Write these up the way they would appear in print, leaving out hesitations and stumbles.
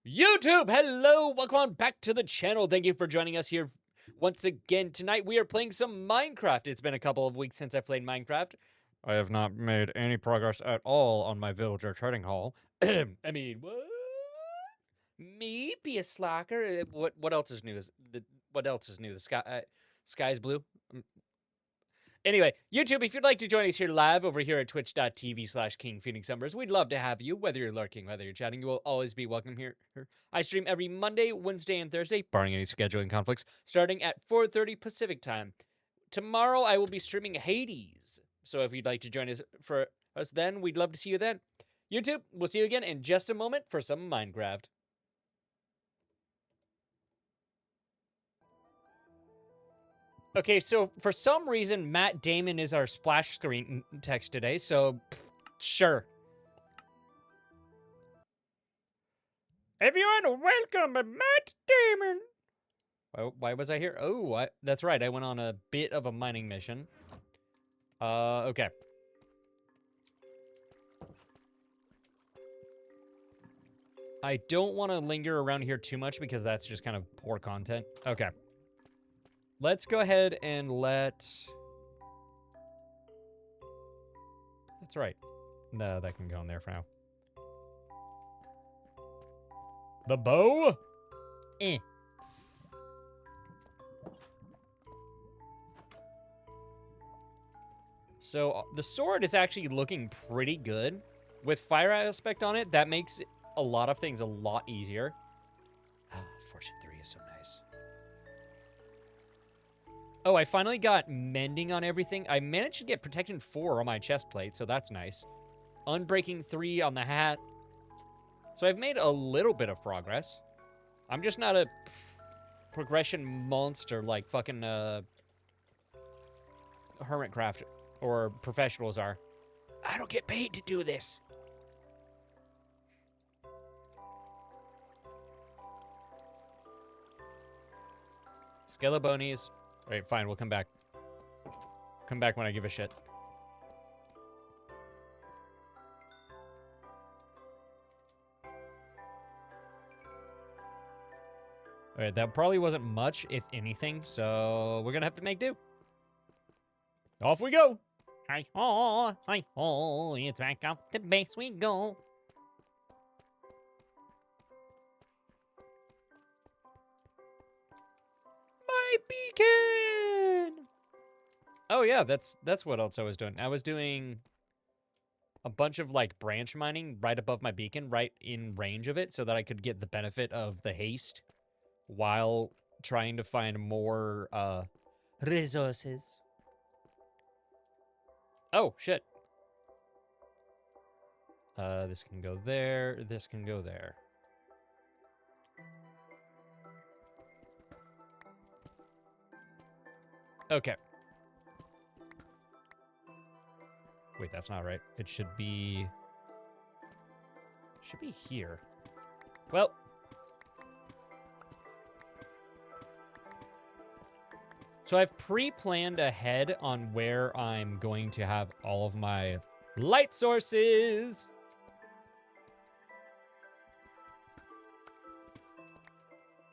YouTube, hello, welcome on back to the channel. Thank you for joining us here once again. Tonight we are playing some Minecraft. It's been a couple of weeks since I played Minecraft. I have not made any progress at all on my villager trading hall. I mean, what? Me be a slacker? What else is new? What else is new? The sky's blue. Anyway, YouTube, if you'd like to join us here live over here at twitch.tv/KingPhoenixNumbers, we'd love to have you. Whether you're lurking, whether you're chatting, you will always be welcome here. I stream every Monday, Wednesday, and Thursday, barring any scheduling conflicts, starting at 4:30 Pacific time. Tomorrow, I will be streaming Hades. So if you'd like to join us for us then, we'd love to see you then. YouTube, we'll see you again in just a moment for some Minecraft. Okay, so for some reason, Matt Damon is our splash screen text today, so sure. Everyone, welcome, Matt Damon. Why was I here? Oh, that's right. I went on a bit of a mining mission. Okay. I don't want to linger around here too much because that's just kind of poor content. Okay. Let's go ahead and let... That's right. No, that can go in there for now. The bow? Eh. So the sword is actually looking pretty good. With fire aspect on it, that makes a lot of things a lot easier. Fortune 3 is so nice. Oh, I finally got mending on everything. I managed to get protection 4 on my chest plate, so that's nice. Unbreaking 3 on the hat. So I've made a little bit of progress. I'm just not a progression monster like fucking Hermitcraft or professionals are. I don't get paid to do this. Skelebonies. All right, fine, we'll come back. Come back when I give a shit. All right, that probably wasn't much, if anything, so we're gonna have to make do. Off we go. Hi-ho, it's back up to base we go. My beacon! Oh yeah, that's what else I was doing. I was doing a bunch of like branch mining right above my beacon, right in range of it, so that I could get the benefit of the haste while trying to find more resources. Oh, shit. This can go there, this can go there. Okay. Wait, that's not right. It should be here. Well, so I've pre-planned ahead on where I'm going to have all of my light sources.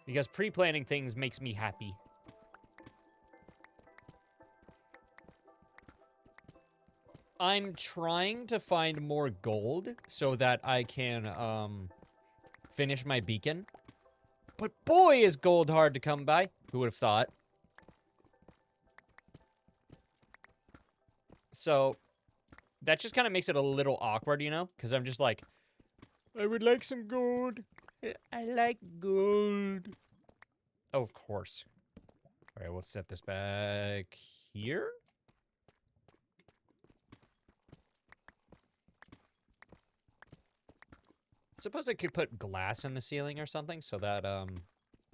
Because pre-planning things makes me happy. I'm trying to find more gold so that I can finish my beacon. But boy, is gold hard to come by. Who would have thought? So that just kind of makes it a little awkward, you know? Because I'm just like, I would like some gold. I like gold. Oh, of course. All right, we'll set this back here. Suppose I could put glass in the ceiling or something so that I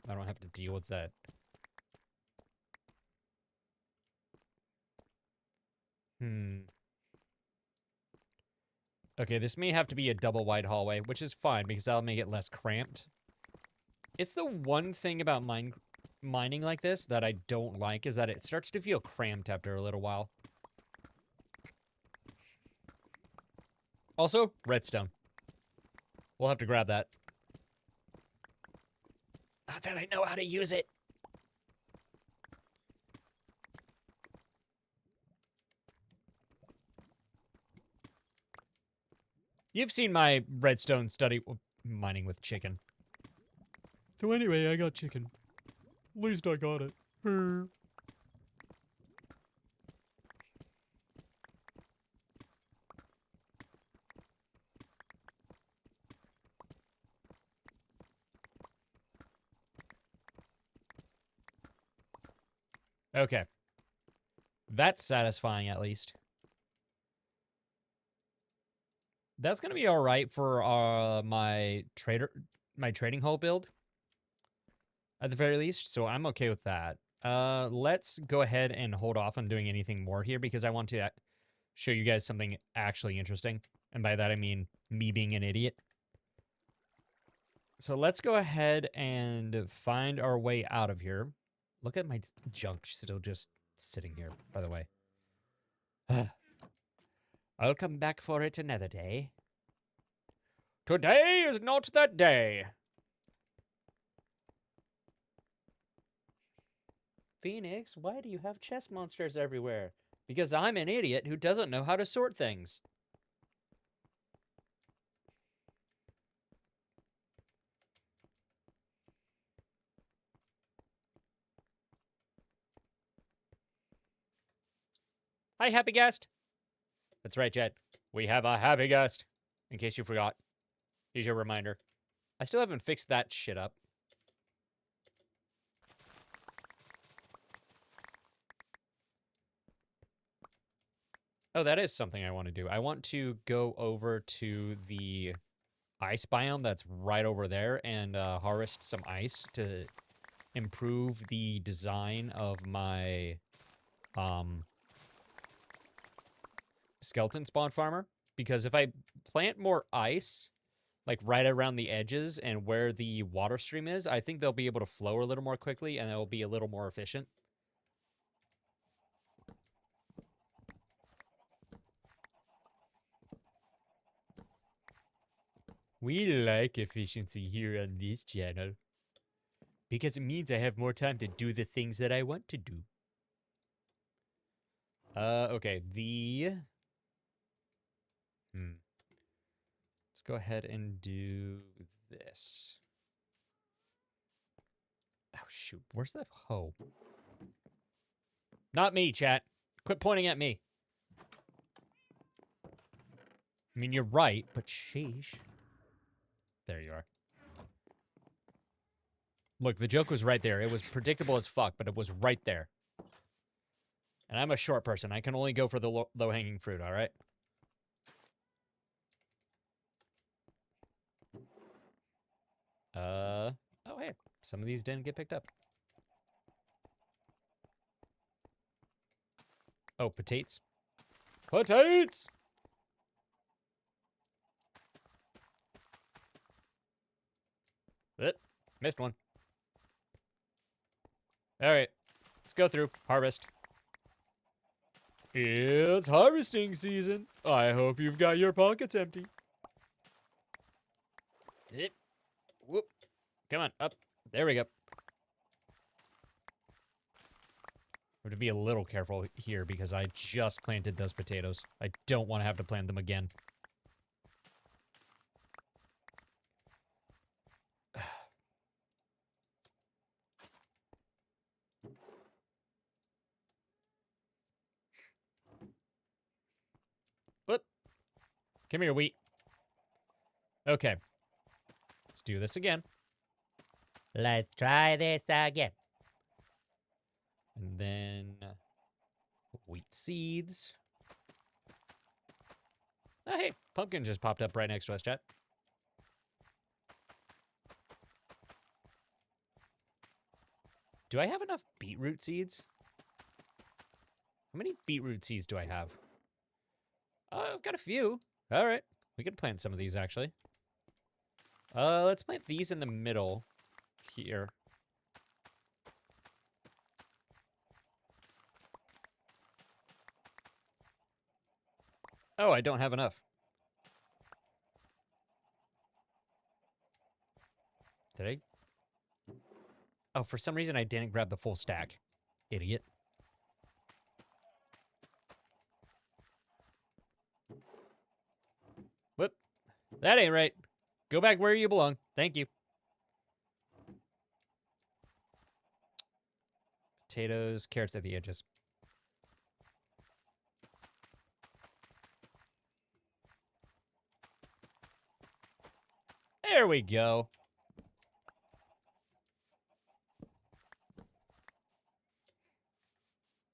don't have to deal with that. Okay, this may have to be a double wide hallway, which is fine because that'll make it less cramped. It's the one thing about mining like this that I don't like is that it starts to feel cramped after a little while. Also, redstone. We'll have to grab that. Not that I know how to use it. You've seen my redstone study mining with chicken. So anyway, I got chicken. At least I got it. Okay. That's satisfying, at least. That's gonna be all right for my trading hall build, at the very least. So I'm okay with that. Let's go ahead and hold off on doing anything more here because I want to show you guys something actually interesting, and by that I mean me being an idiot. So let's go ahead and find our way out of here. Look at my junk still just sitting here, by the way. I'll come back for it another day. Today is not that day. Phoenix, why do you have chest monsters everywhere? Because I'm an idiot who doesn't know how to sort things. Hi, happy guest. That's right, Jet. We have a happy guest. In case you forgot. Here's your reminder. I still haven't fixed that shit up. Oh, that is something I want to do. I want to go over to the ice biome that's right over there and harvest some ice to improve the design of my skeleton spawn farmer. Because if I plant more ice, like right around the edges and where the water stream is, I think they'll be able to flow a little more quickly and it'll be a little more efficient. We like efficiency here on this channel. Because it means I have more time to do the things that I want to do. Okay, let's go ahead and do this. Oh, shoot. Where's that hoe? Not me, chat. Quit pointing at me. I mean, you're right, but sheesh. There you are. Look, the joke was right there. It was predictable as fuck, but it was right there. And I'm a short person. I can only go for the low-hanging fruit, all right? Oh, hey. Some of these didn't get picked up. Oh, potatoes. Potatoes! Missed one. All right. Let's go through. Harvest. It's harvesting season. I hope you've got your pockets empty. Whoop. Come on, up. There we go. I have to be a little careful here because I just planted those potatoes. I don't want to have to plant them again. Whoop. Come here, wheat. Okay. Let's do this again. Let's try this again. And then wheat seeds. Oh, hey, pumpkin just popped up right next to us, chat. Do I have enough beetroot seeds? How many beetroot seeds do I have? I've got a few. All right. We could plant some of these, actually. Let's plant these in the middle here. Oh, I don't have enough. Did I? Oh, for some reason I didn't grab the full stack. Idiot. Whoop. That ain't right. Go back where you belong. Thank you. Potatoes, carrots at the edges. There we go.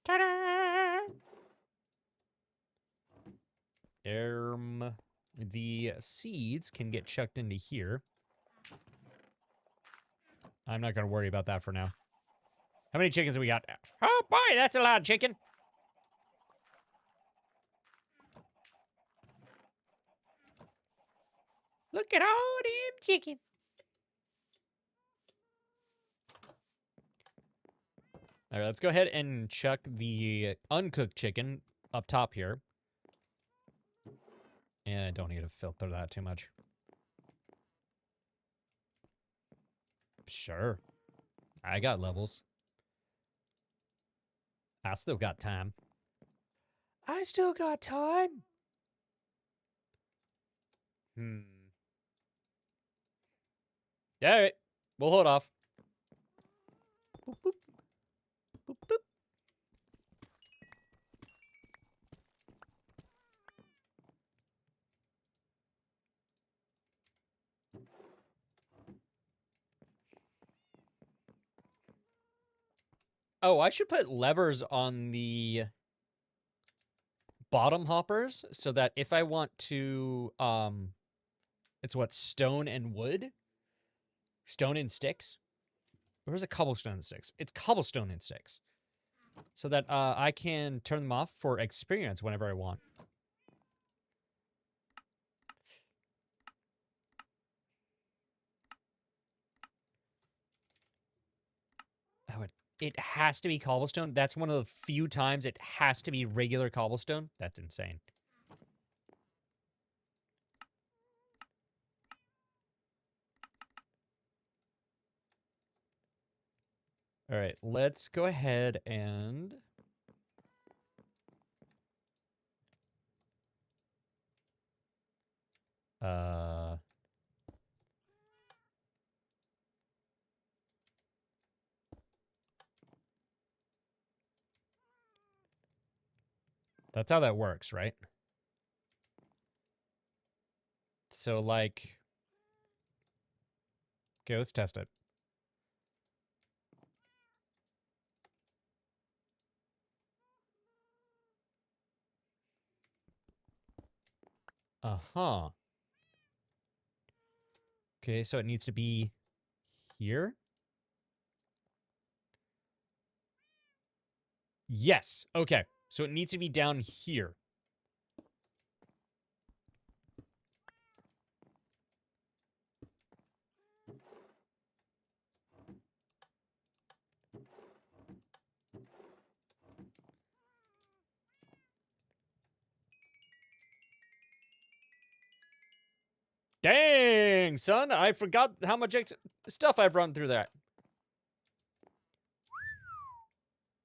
Ta-da! The seeds can get chucked into here. I'm not going to worry about that for now. How many chickens have we got? Oh boy, that's a lot of chicken. Look at all them chicken. All right, let's go ahead and chuck the uncooked chicken up top here. And I don't need to filter that too much. Sure. I got levels. I still got time. I still got time. All right. We'll hold off. Boop, boop. Boop, boop. Oh, I should put levers on the bottom hoppers so that if I want to, it's what, stone and wood? Stone and sticks? Where's a cobblestone and sticks? It's cobblestone and sticks. So that I can turn them off for experience whenever I want. Oh, it has to be cobblestone? That's one of the few times it has to be regular cobblestone? That's insane. All right, let's go ahead and... That's how that works, right? So, like... Okay, let's test it. Uh-huh. Okay, so it needs to be here? Yes. Okay. So it needs to be down here. Dang, son. I forgot how much stuff I've run through that.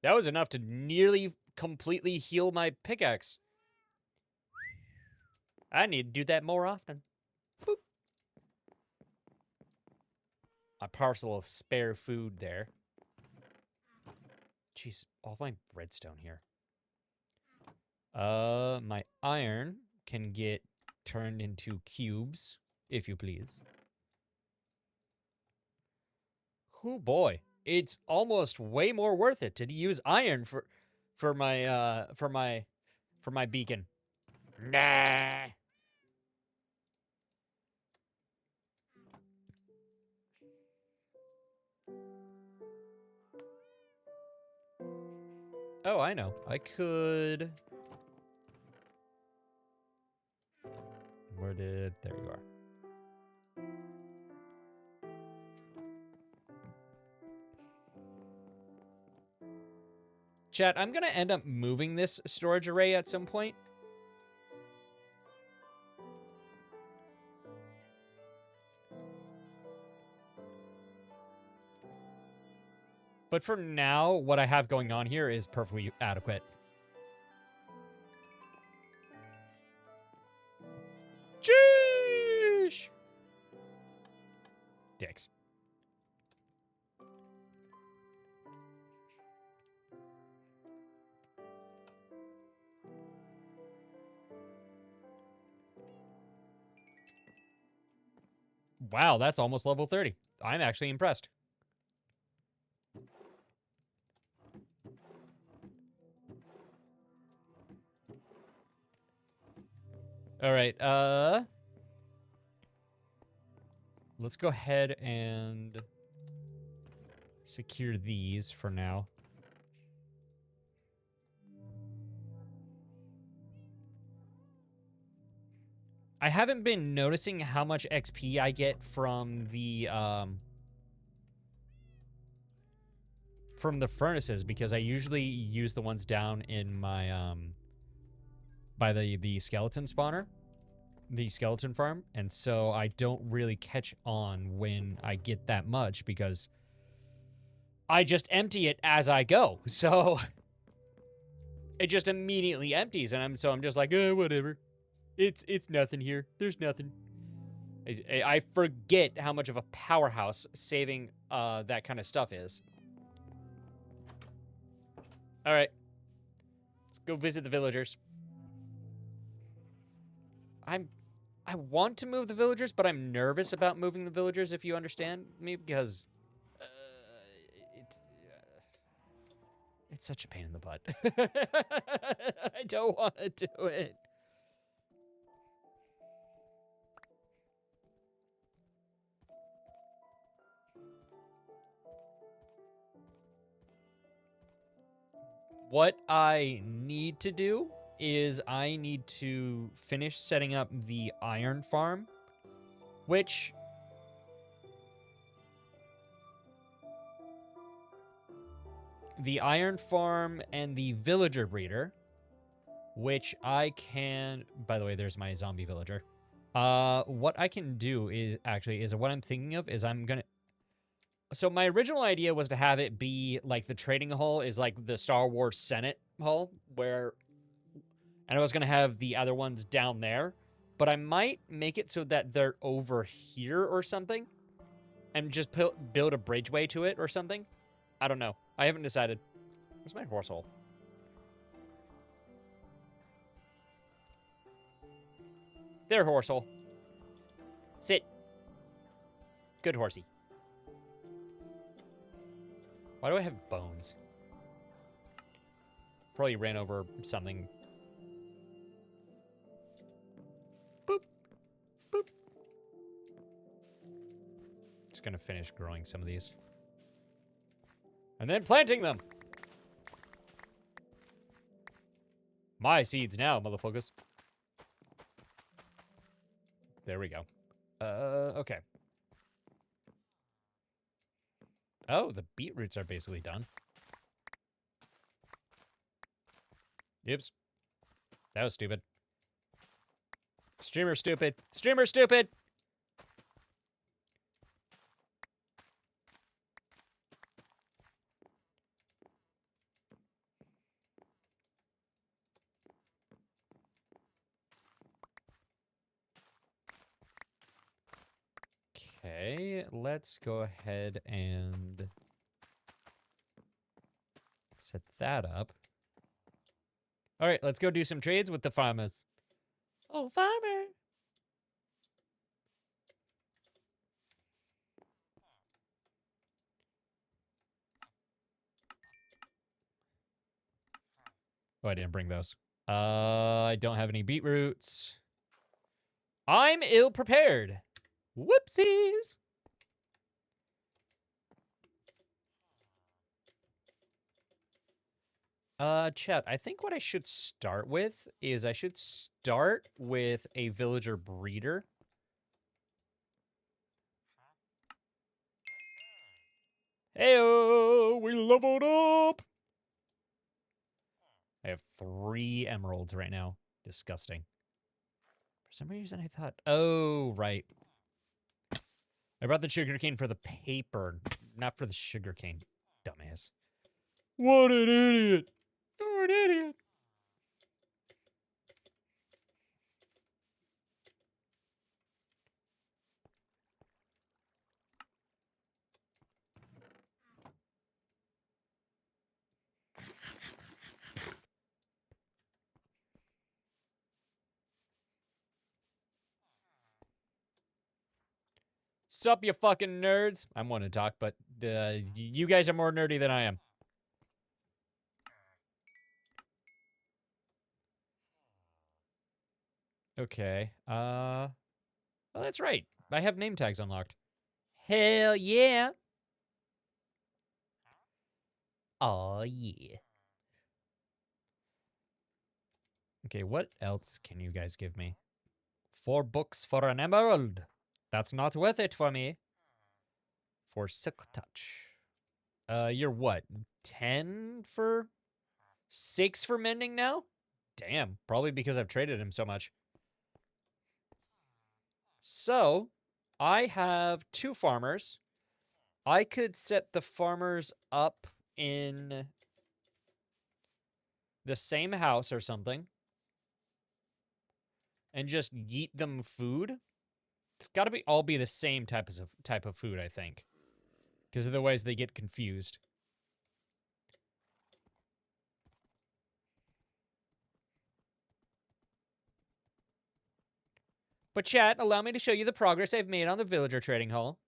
That was enough to nearly completely heal my pickaxe. I need to do that more often. Boop. A parcel of spare food there. Jeez, all my redstone here. My iron can get turned into cubes, if you please. Oh boy, it's almost way more worth it to use iron for my beacon. Nah. Oh, I know. I could... There you are. Chat, I'm gonna end up moving this storage array at some point. But for now, what I have going on here is perfectly adequate. Jeesh! Dicks. Wow, that's almost level 30. I'm actually impressed. All right, let's go ahead and secure these for now. I haven't been noticing how much XP I get from the furnaces, because I usually use the ones down in my by the skeleton spawner, the skeleton farm, and so I don't really catch on when I get that much because I just empty it as I go. So it just immediately empties, and I'm just like, whatever. It's nothing here. There's nothing. I forget how much of a powerhouse saving that kind of stuff is. All right. Let's go visit the villagers. I want to move the villagers, but I'm nervous about moving the villagers, if you understand me, because it's such a pain in the butt. I don't want to do it. What I need to do is I need to finish setting up the iron farm, which the iron farm and the villager breeder, which I can, by the way, there's my zombie villager. What I can do is what I'm thinking of is so my original idea was to have it be like the trading hall is like the Star Wars Senate hall, and I was going to have the other ones down there, but I might make it so that they're over here or something and just build a bridgeway to it or something. I don't know. I haven't decided. Where's my horse hole? There, horse hole. Sit. Good horsey. Why do I have bones? Probably ran over something. Boop. Boop. Just gonna finish growing some of these. And then planting them! My seeds now, motherfuckers. There we go. Okay. Oh, the beetroots are basically done. Oops. That was stupid. Streamer stupid. Streamer stupid! Okay, let's go ahead and set that up. All right, let's go do some trades with the farmers. Oh, farmer! Oh, I didn't bring those. I don't have any beetroots. I'm ill-prepared. Whoopsies! Chat, I think what I should start with is I should start with a villager breeder. Heyo, we leveled up! I have 3 emeralds right now. Disgusting. For some reason, I thought... Oh, right. I brought the sugarcane for the paper, not for the sugarcane. Dumbass. What an idiot! You're an idiot! Sup, you fucking nerds? I want to talk, but you guys are more nerdy than I am. Okay. Oh, that's right. I have name tags unlocked. Hell yeah. Oh yeah. Okay, what else can you guys give me? 4 books for an emerald. That's not worth it for me. For Silk Touch. You're what? 10 for 6 for mending now? Damn, probably because I've traded him so much. So, I have 2 farmers. I could set the farmers up in the same house or something and just yeet them food. It's got to all be the same type of food, I think, because otherwise they get confused. But chat, allow me to show you the progress I've made on the villager trading hall.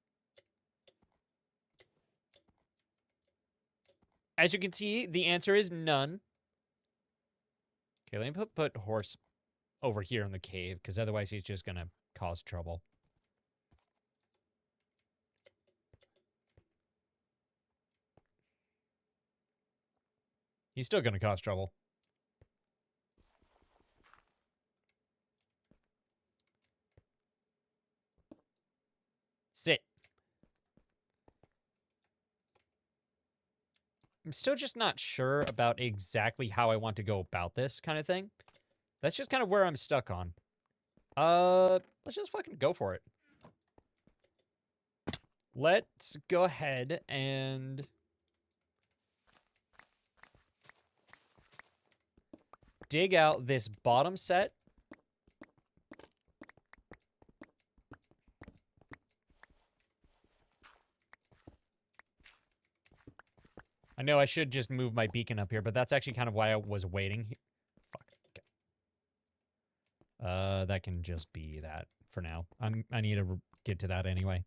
As you can see, the answer is none. Okay, let me put horse over here in the cave, because otherwise he's just going to cause trouble. He's still going to cause trouble. Sit. I'm still just not sure about exactly how I want to go about this kind of thing. That's just kind of where I'm stuck on. Let's just fucking go for it. Let's go ahead and dig out this bottom set. I know I should just move my beacon up here, but that's actually kind of why I was waiting. Fuck. Okay. That can just be that for now. I need to get to that anyway.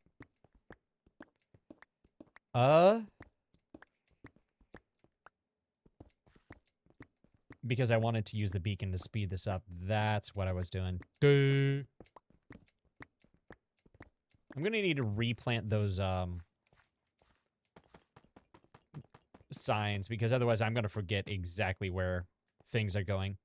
Because I wanted to use the beacon to speed this up. That's what I was doing. Duh. I'm gonna need to replant those, signs, because otherwise I'm gonna forget exactly where things are going.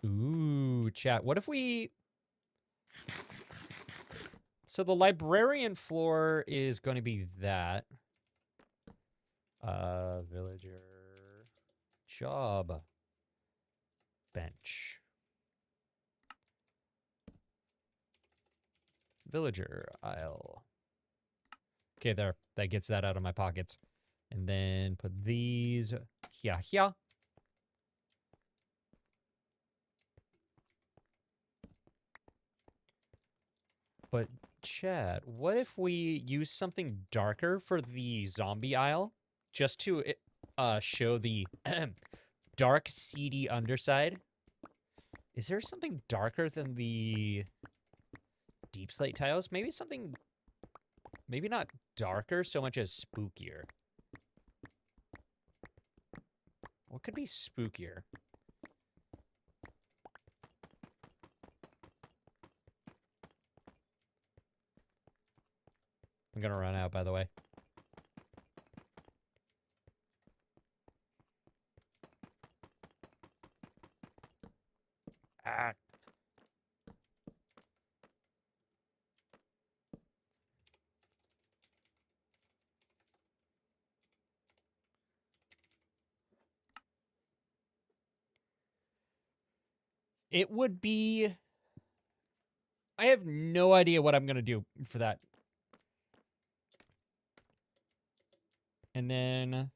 Ooh, chat. What if we... So the librarian floor is going to be that. Villager job bench. Villager aisle. Okay, there. That gets that out of my pockets. And then put these here. But Chad, what if we use something darker for the zombie aisle? Just to show the dark, seedy underside. Is there something darker than the deep slate tiles? Maybe something... Maybe not darker so much as spookier. What could be spookier? I'm gonna run out, by the way. Ah. It would be... I have no idea what I'm going to do for that. And then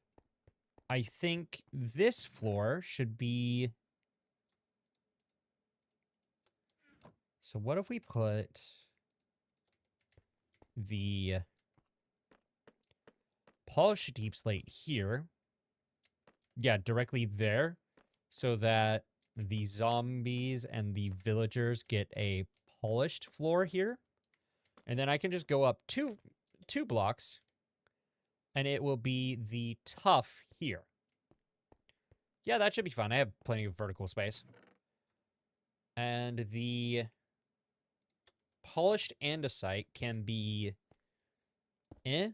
I think this floor should be... So what if we put the polished deep slate here? Yeah, directly there, so that the zombies and the villagers get a polished floor here. And then I can just go up two blocks, and it will be the tough here. Yeah, that should be fun. I have plenty of vertical space. And the polished andesite can be the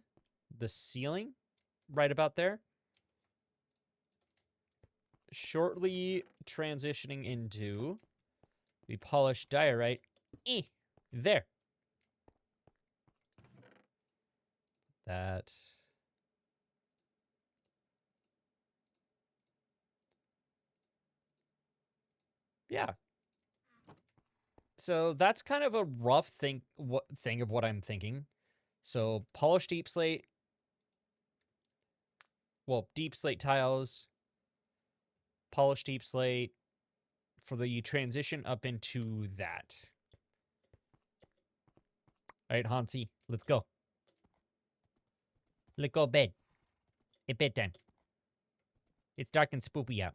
ceiling right about there. Shortly transitioning into the polished diorite there. That. Yeah. So that's kind of a rough thing of what I'm thinking. So polished deep slate. Well, deep slate tiles. Polished deep slate for the transition up into that. All right, Hansi, let's go. Let's go bed. It's bedtime. It's dark and spoopy out.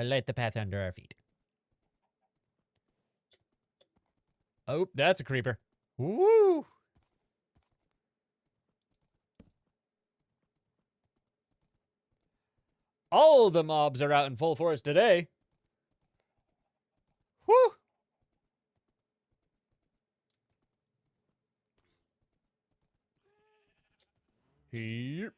I light the path under our feet. Oh, that's a creeper. Woo! All the mobs are out in full force today. Woo! Here.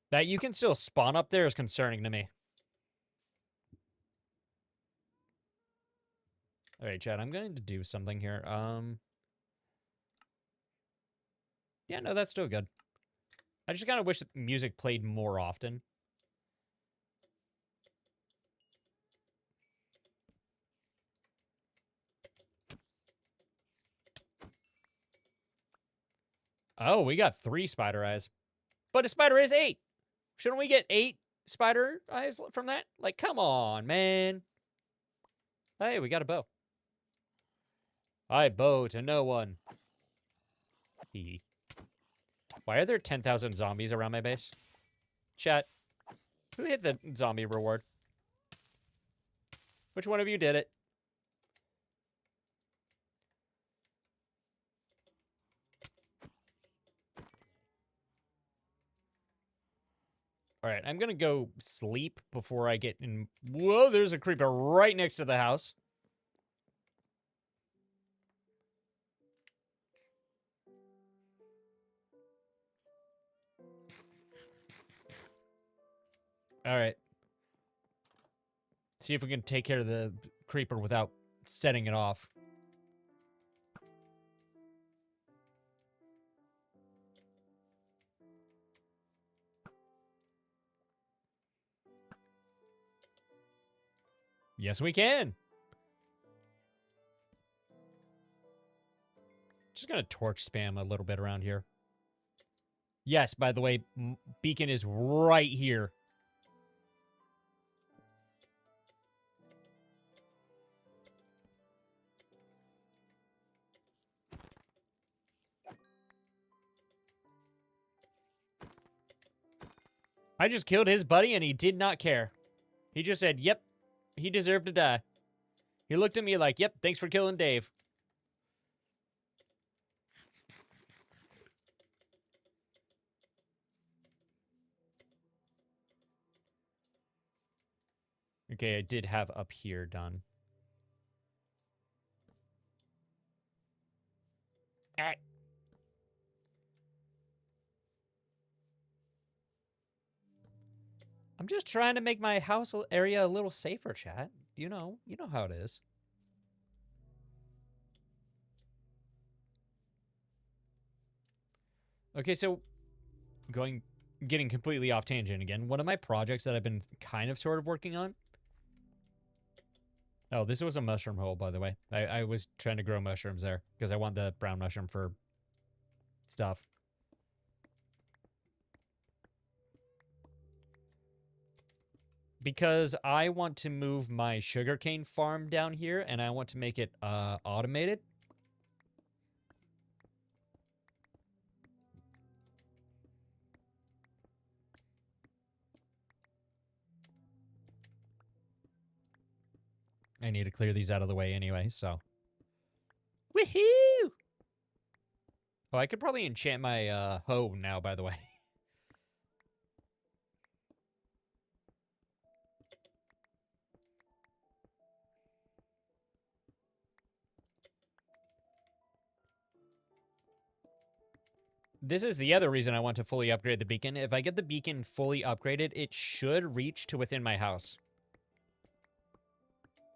That you can still spawn up there is concerning to me. All right, Chad, I'm going to do something here. Yeah, no, that's still good. I just kind of wish that music played more often. Oh, we got 3 spider eyes. But a spider is 8. Shouldn't we get 8 spider eyes from that? Like, come on, man. Hey, we got a bow. I bow to no one. Hee. Why are there 10,000 zombies around my base? Chat, who hit the zombie reward? Which one of you did it? All right, I'm gonna go sleep before I get in. Whoa, there's a creeper right next to the house. All right. See if we can take care of the creeper without setting it off. Yes, we can. Just gonna torch spam a little bit around here. Yes, by the way, beacon is right here. I just killed his buddy and he did not care. He just said, yep, he deserved to die. He looked at me like, yep, thanks for killing Dave. Okay, I did have up here done. Alright. I'm just trying to make my house area a little safer, chat. You know how it is. Okay, so getting completely off tangent again. One of my projects that I've been kind of sort of working on. Oh, this was a mushroom hole, by the way. I was trying to grow mushrooms there because I want the brown mushroom for stuff. Because I want to move my sugarcane farm down here and I want to make it automated. I need to clear these out of the way anyway, so. Woohoo! Oh, I could probably enchant my hoe now, by the way. This is the other reason I want to fully upgrade the beacon. If I get the beacon fully upgraded, it should reach to within my house.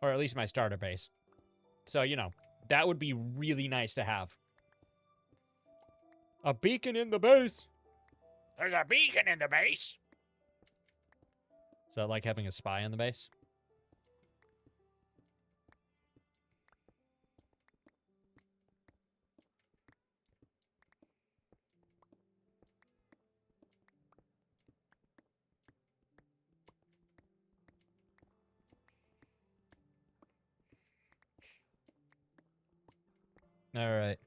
Or at least my starter base. So, you know, that would be really nice to have. A beacon in the base! There's a beacon in the base! Is that like having a spy on the base? Alright.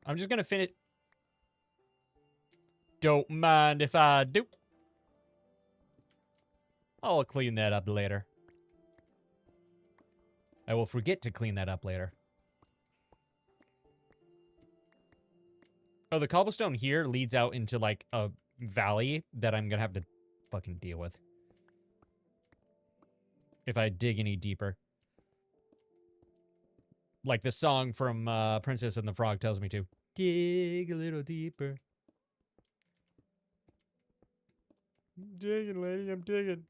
I'm just gonna finish. Don't mind if I do. I'll clean that up later. I will forget to clean that up later. Oh, the cobblestone here leads out into, like, a valley that I'm gonna have to fucking deal with. If I dig any deeper. Like the song from Princess and the Frog tells me to. Dig a little deeper. I'm digging, lady, I'm digging.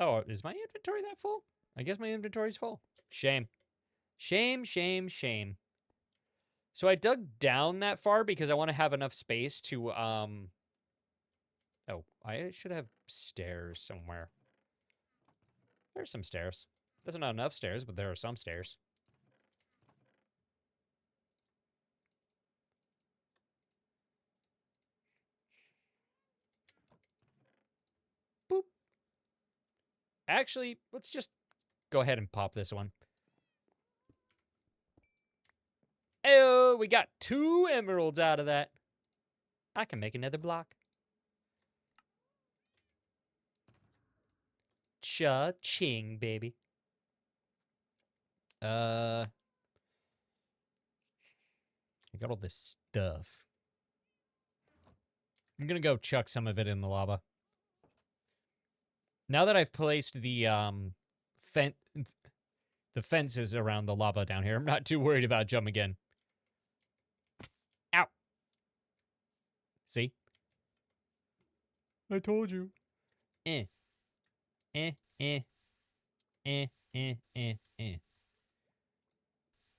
Oh, is my inventory that full? I guess my inventory's full. Shame. Shame, shame, shame. So I dug down that far because I want to have enough space to, Oh, I should have stairs somewhere. There's some stairs. There's not enough stairs, but there are some stairs. Boop. Actually, let's just go ahead and pop this one. Oh, we got 2 emeralds out of that. I can make another block. Cha-ching, baby. I got all this stuff. I'm gonna go chuck some of it in the lava. Now that I've placed the fences around the lava down here, I'm not too worried about jump again. Ow. See? I told you. Eh. Eh, eh. Eh, eh, eh, eh.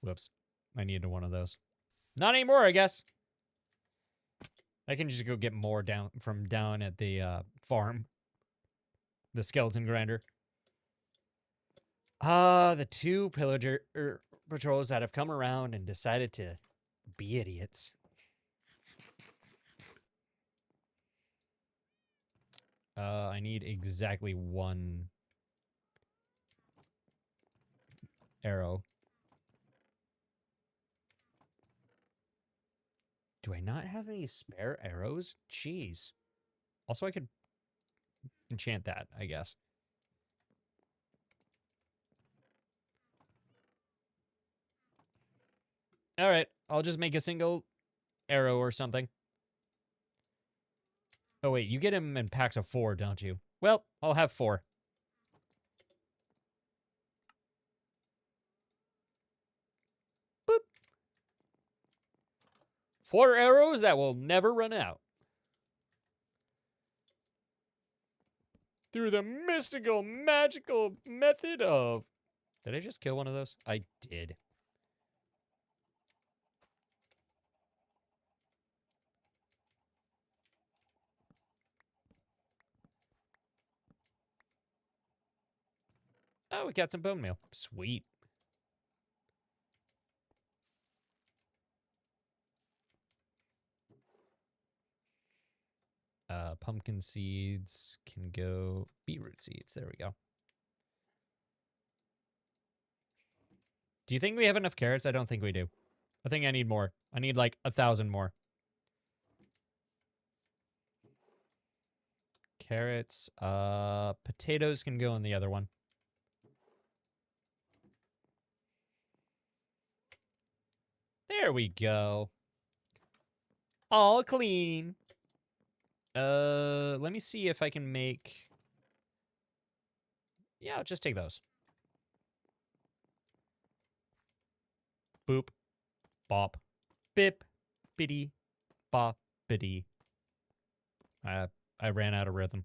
Whoops. I needed one of those. Not anymore, I guess. I can just go get more down at the farm. The skeleton grinder. The 2 pillager patrols that have come around and decided to be idiots. I need exactly 1 arrow. Do I not have any spare arrows? Jeez. Also, I could enchant that, I guess. All right, I'll just make a single arrow or something. Oh, wait, you get him in packs of 4, don't you? Well, I'll have 4. Boop. 4 arrows that will never run out. Through the mystical, magical method of... Did I just kill one of those? I did. Oh, we got some bone meal. Sweet. Pumpkin seeds can go... Beetroot seeds. There we go. Do you think we have enough carrots? I don't think we do. I think I need more. I need like 1,000 more. Carrots. Potatoes can go in the other one. There we go. All clean. Let me see if I can make... Yeah, I'll just take those. Boop. Bop. Bip. Biddy. Bop. Biddy. I ran out of rhythm.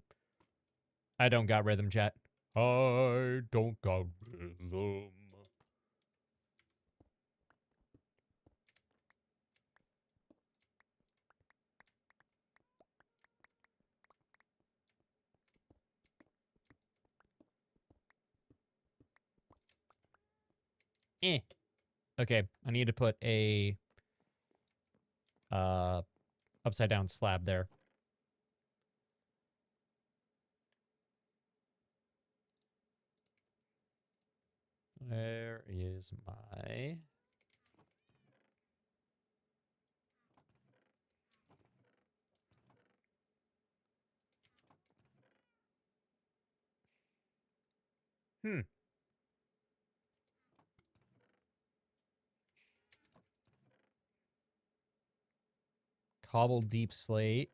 I don't got rhythm, chat. I don't got rhythm. Okay, I need to put a upside down slab there. Where is my... Cobbled deep slate.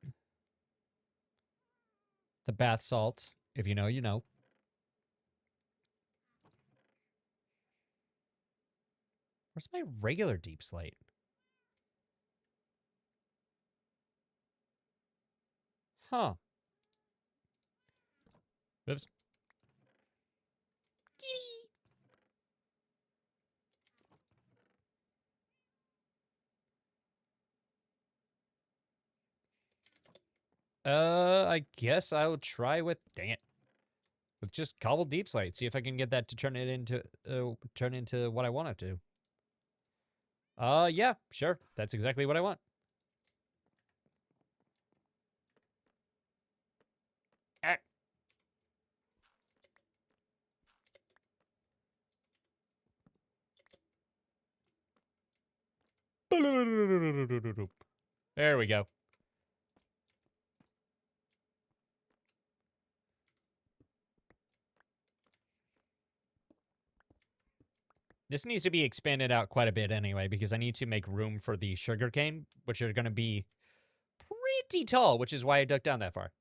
The bath salt. If you know, you know. Where's my regular deep slate? Huh. Oops. I guess I'll try with... Dang it. With just cobbled deep slate. See if I can get that to turn into what I want it to. Yeah, sure. That's exactly what I want. Ah. There we go. This needs to be expanded out quite a bit anyway, because I need to make room for the sugarcane, which are going to be pretty tall, which is why I dug down that far.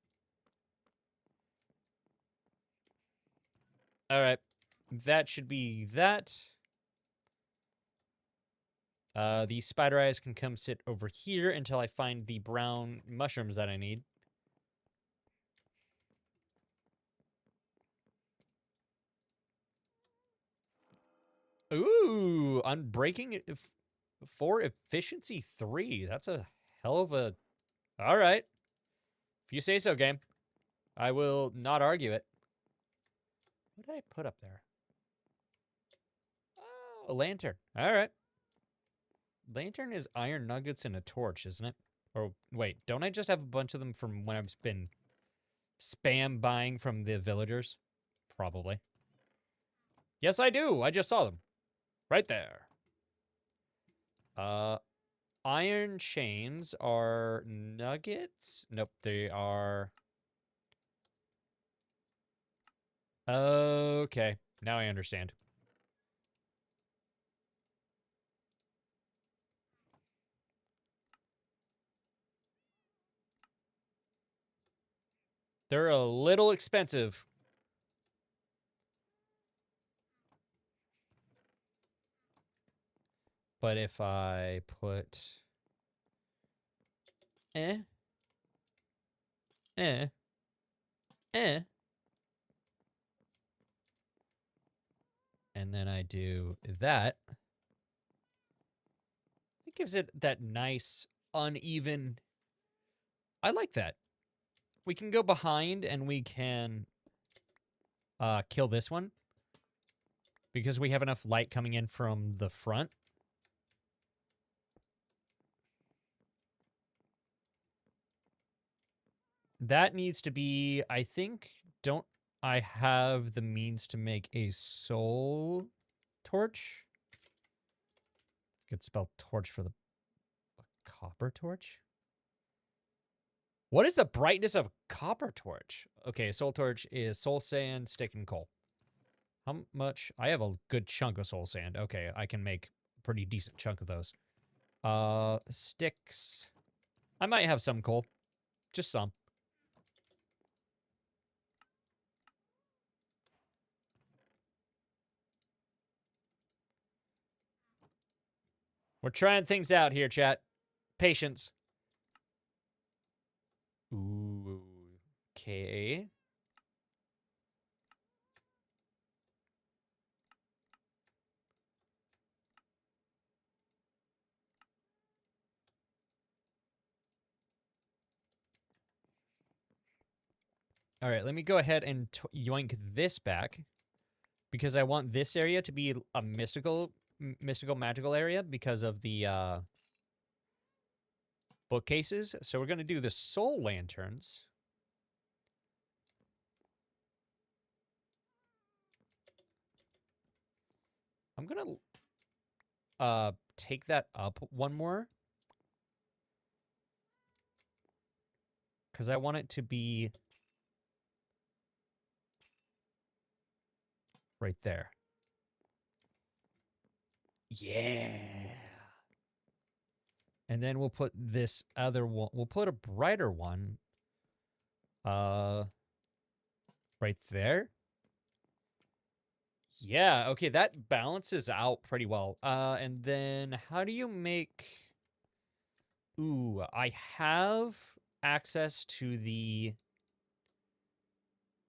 All right. That should be that. The spider eyes can come sit over here until I find the brown mushrooms that I need. Ooh, unbreaking for efficiency 3. That's a hell of a... All right. If you say so, game. I will not argue it. What did I put up there? Oh, a lantern. All right. Lantern is iron nuggets and a torch, isn't it? Or wait, don't I just have a bunch of them from when I've been spam buying from the villagers? Probably. Yes, I do. I just saw them. Right there. Iron chains are nuggets? Nope, they are... Okay, now I understand. They're a little expensive. But if I put... Eh. And then I do that. It gives it that nice, uneven... I like that. We can go behind and we can kill this one. Because we have enough light coming in from the front. That needs to be, I think, don't I have the means to make a soul torch? I could spell torch for the copper torch? What is the brightness of copper torch? Okay, soul torch is soul sand, stick, and coal. How much? I have a good chunk of soul sand. Okay, I can make a pretty decent chunk of those. Sticks. I might have some coal. Just some. We're trying things out here, chat. Patience. Ooh. Okay. All right, let me go ahead and yoink this back. Because I want this area to be a mystical, magical area because of the bookcases. So we're going to do the soul lanterns. I'm going to take that up one more. Because I want it to be right there. Yeah. And then we'll put this other one. We'll put a brighter one. Right there. Yeah, okay, that balances out pretty well. And then how do you make... Ooh, I have access to the...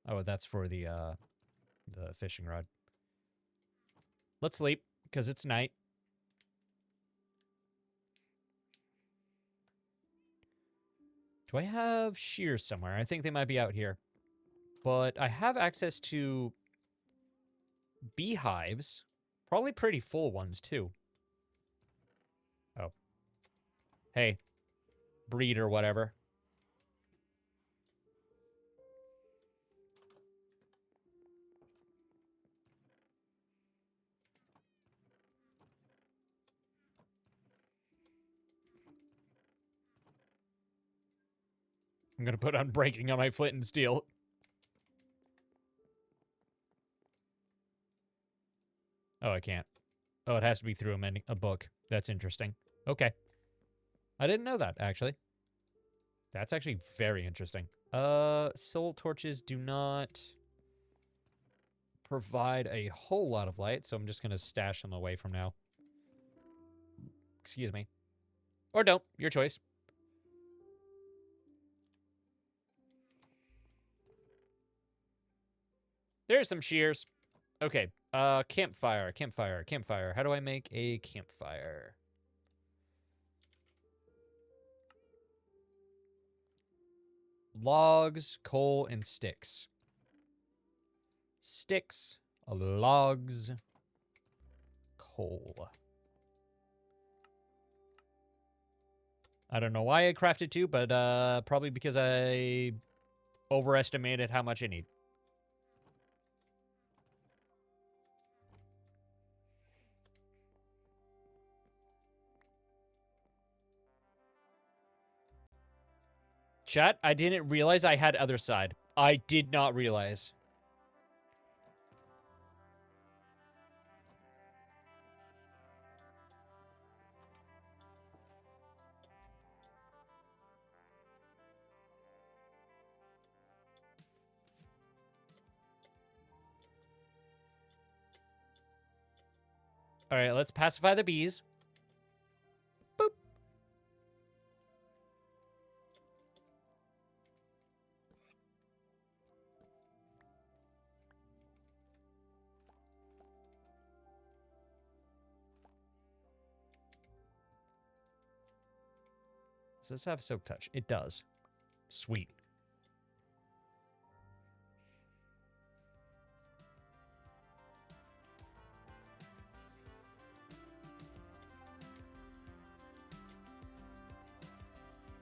Oh, that's for the fishing rod. Let's sleep, because it's night. Do I have shears somewhere? I think they might be out here. But I have access to beehives. Probably pretty full ones, too. Oh. Hey. Breed or whatever. I'm gonna put unbreaking on my flint and steel. Oh, I can't. Oh, it has to be through a book. That's interesting. Okay. I didn't know that, actually. That's actually very interesting. Soul torches do not provide a whole lot of light, so I'm just gonna stash them away from now. Excuse me. Or don't. Your choice. There's some shears. Okay. Campfire. How do I make a campfire? Logs, coal, and sticks. Sticks, logs, coal. I don't know why I crafted two, but probably because I overestimated how much I need. Chat, I didn't realize I had other side. I did not realize. All right, let's pacify the bees. Boop. Does this have silk touch? It does. Sweet.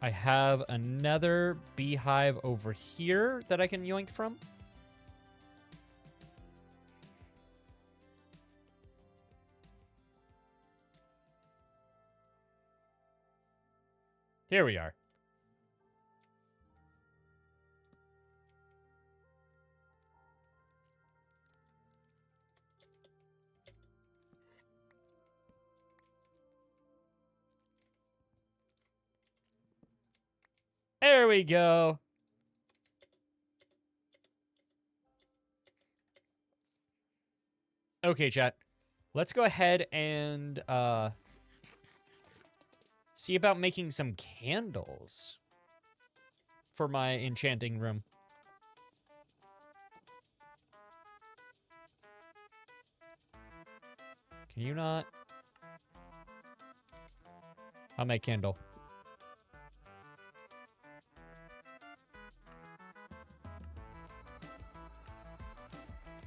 I have another beehive over here that I can yoink from. Here we are. There we go. Okay, chat. Let's go ahead and see about making some candles for my enchanting room. Can you not? I'll make candle.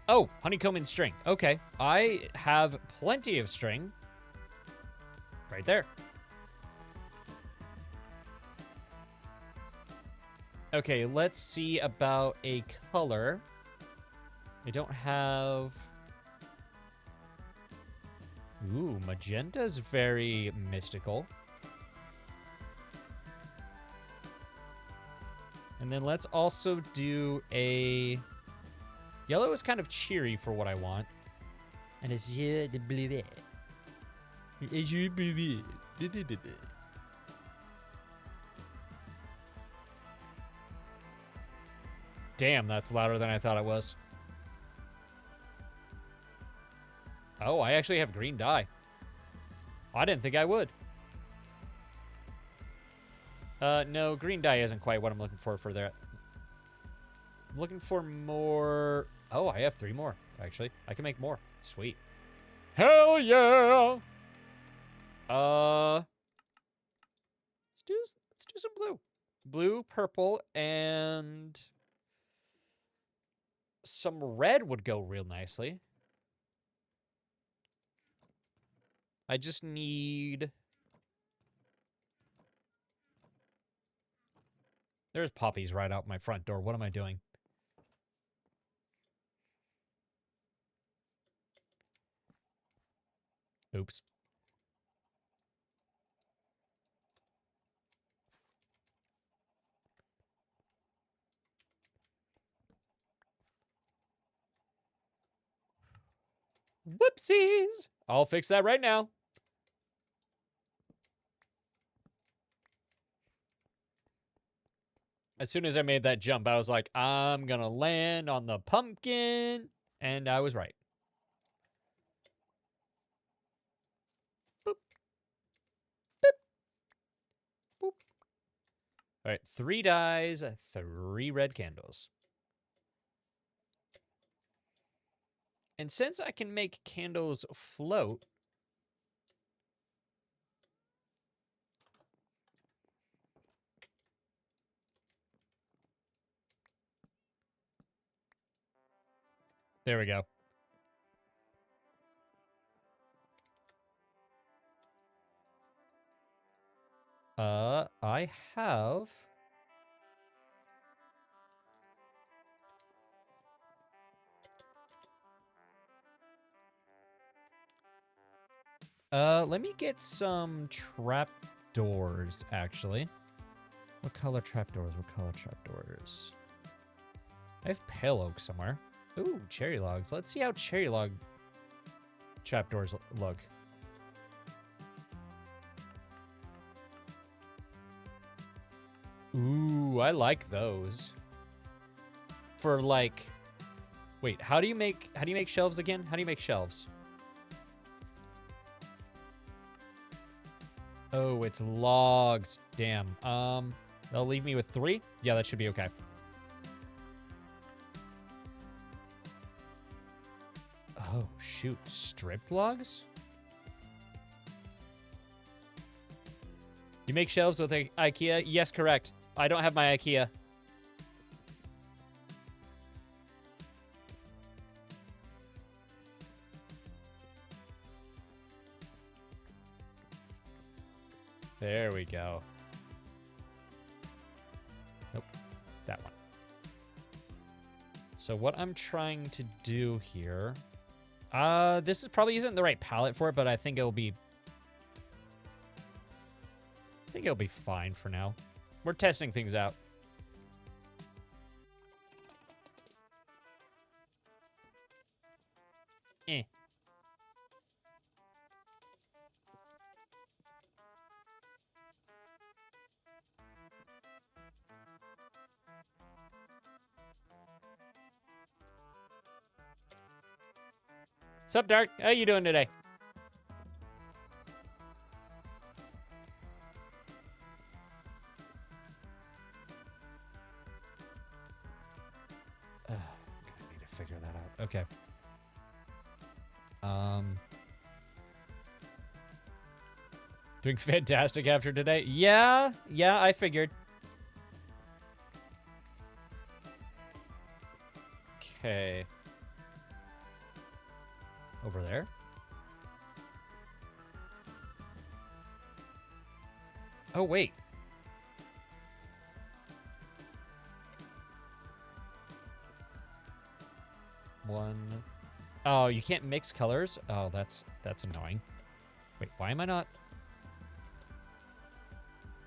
Oh, honeycomb and string. Okay, I have plenty of string. Right there. Okay, let's see about a color. I don't have... Ooh, magenta's very mystical. And then let's also do a... Yellow is kind of cheery for what I want. And it's the blue. Damn, that's louder than I thought it was. Oh, I actually have green dye. I didn't think I would. No, green dye isn't quite what I'm looking for that. I'm looking for more... Oh, I have 3 more, actually. I can make more. Sweet. Hell yeah! Let's do some blue. Blue, purple, and... some red would go real nicely. I just need... There's poppies right out my front door. What am I doing? Oops. Whoopsies! I'll fix that right now. As soon as I made that jump, I was like, I'm gonna land on the pumpkin. And I was right. Boop. Boop. Boop. All right, 3 dyes, 3 red candles. And since I can make candles float, there we go. I have... let me get some trapdoors, actually. What color trapdoors? What color trapdoors? I have pale oak somewhere. Ooh, cherry logs. Let's see how cherry log trapdoors look. Ooh, I like those. For like... Wait, how do you make shelves again? How do you make shelves? Oh, it's logs. Damn. They'll leave me with 3? Yeah, that should be okay. Oh, shoot. Stripped logs? You make shelves with IKEA? Yes, correct. I don't have my IKEA. There we go. Nope. That one. So what I'm trying to do here... this is probably isn't the right palette for it, but I think it'll be... I think it'll be fine for now. We're testing things out. Eh. Sup, Dark? How you doing today? I need to figure that out. Okay. Doing fantastic after today? Yeah, I figured. Okay. Over there? Oh, wait. One. Oh, you can't mix colors? Oh, that's annoying. Wait, why am I not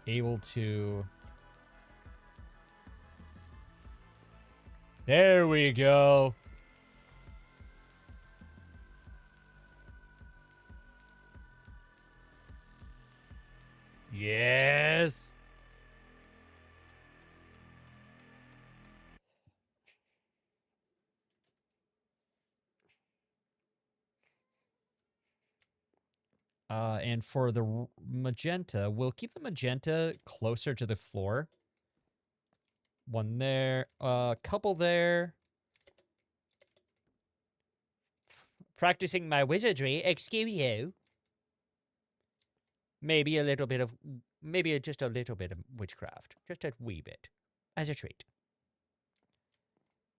able to... There we go. Yes. And for the magenta, we'll keep the magenta closer to the floor. One there, a couple there. Practicing my wizardry, excuse you. Maybe a little bit of, just a little bit of witchcraft. Just a wee bit. As a treat.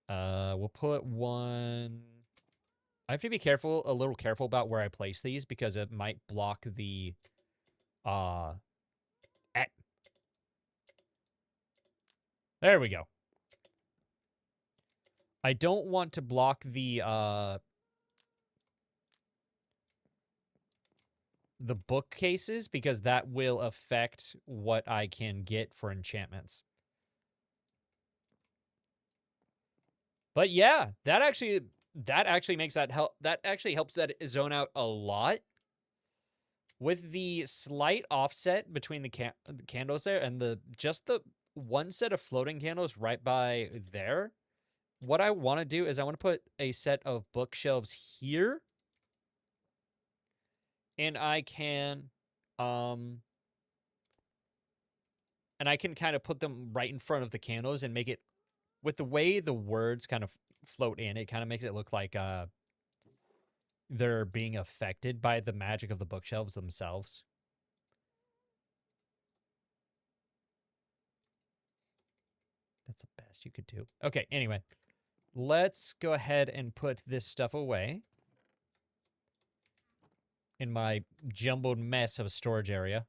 We'll put one... I have to be careful, a little careful about where I place these because it might block the, There we go. I don't want to block the bookcases because that will affect what I can get for enchantments. But yeah, that actually makes that help. That actually helps that zone out a lot. With the slight offset between the candles there and just the one set of floating candles right by there, what I want to do is I want to put a set of bookshelves here. And I can kind of put them right in front of the candles and make it, with the way the words kind of float in, it kind of makes it look like they're being affected by the magic of the bookshelves themselves. That's the best you could do. Okay, anyway. Let's go ahead and put this stuff away in my jumbled mess of a storage area.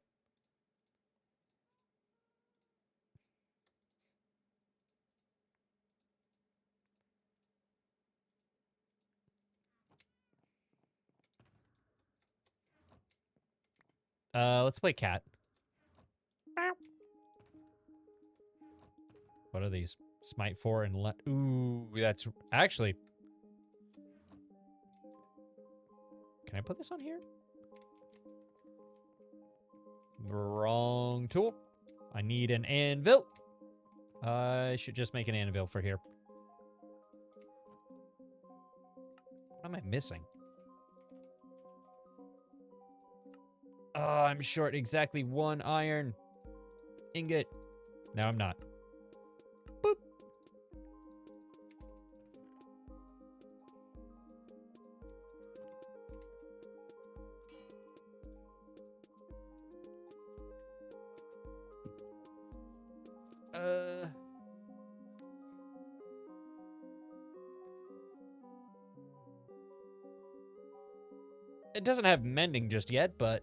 Let's play cat. What are these? Smite 4 and let... Ooh, that's... Actually... Can I put this on here? Wrong tool. I need an anvil. I should just make an anvil for here. What am I missing? Oh, I'm short exactly 1 iron ingot. No, I'm not. Boop. It doesn't have mending just yet, but...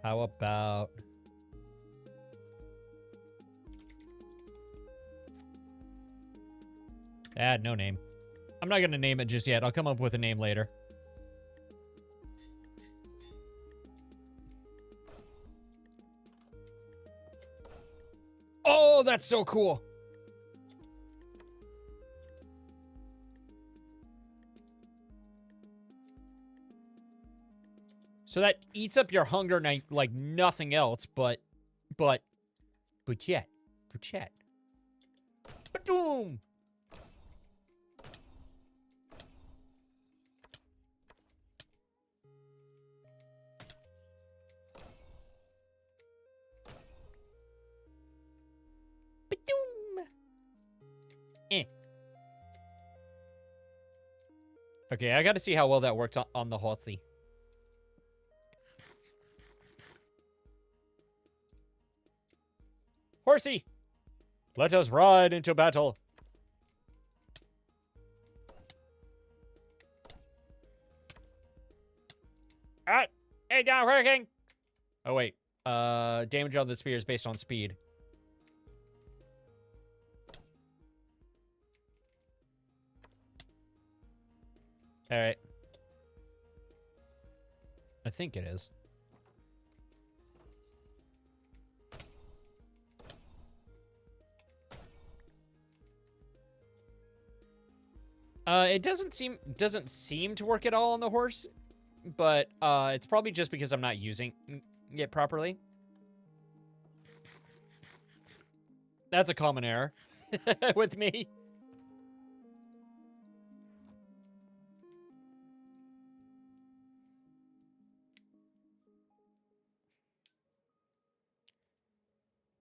How about... no name. I'm not gonna name it just yet. I'll come up with a name later. Oh, that's so cool. So that eats up your hunger like nothing else, but yet. Ba-doom! Ba-doom! Okay, I gotta see how well that works on the horsey. Horsey! Let us ride into battle. It's not working. Oh, wait. Damage on the spear is based on speed. All right. I think it is. It doesn't seem to work at all on the horse, but it's probably just because I'm not using it properly. That's a common error with me.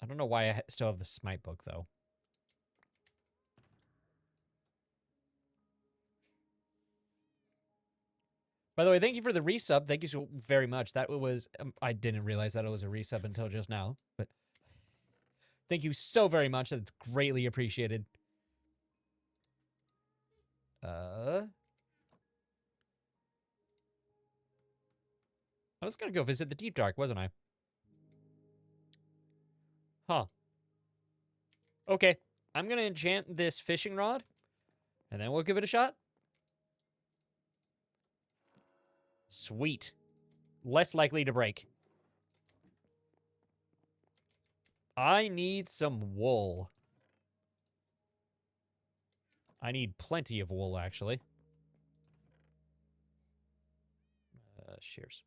I don't know why I still have the Smite book, though. By the way, thank you for the resub. Thank you so very much. That was... I didn't realize that it was a resub until just now, but... Thank you so very much. That's greatly appreciated. I was gonna go visit the Deep Dark, wasn't I? Huh. Okay. I'm gonna enchant this fishing rod, and then we'll give it a shot. Sweet. Less likely to break. I need some wool. I need plenty of wool, actually. Shears.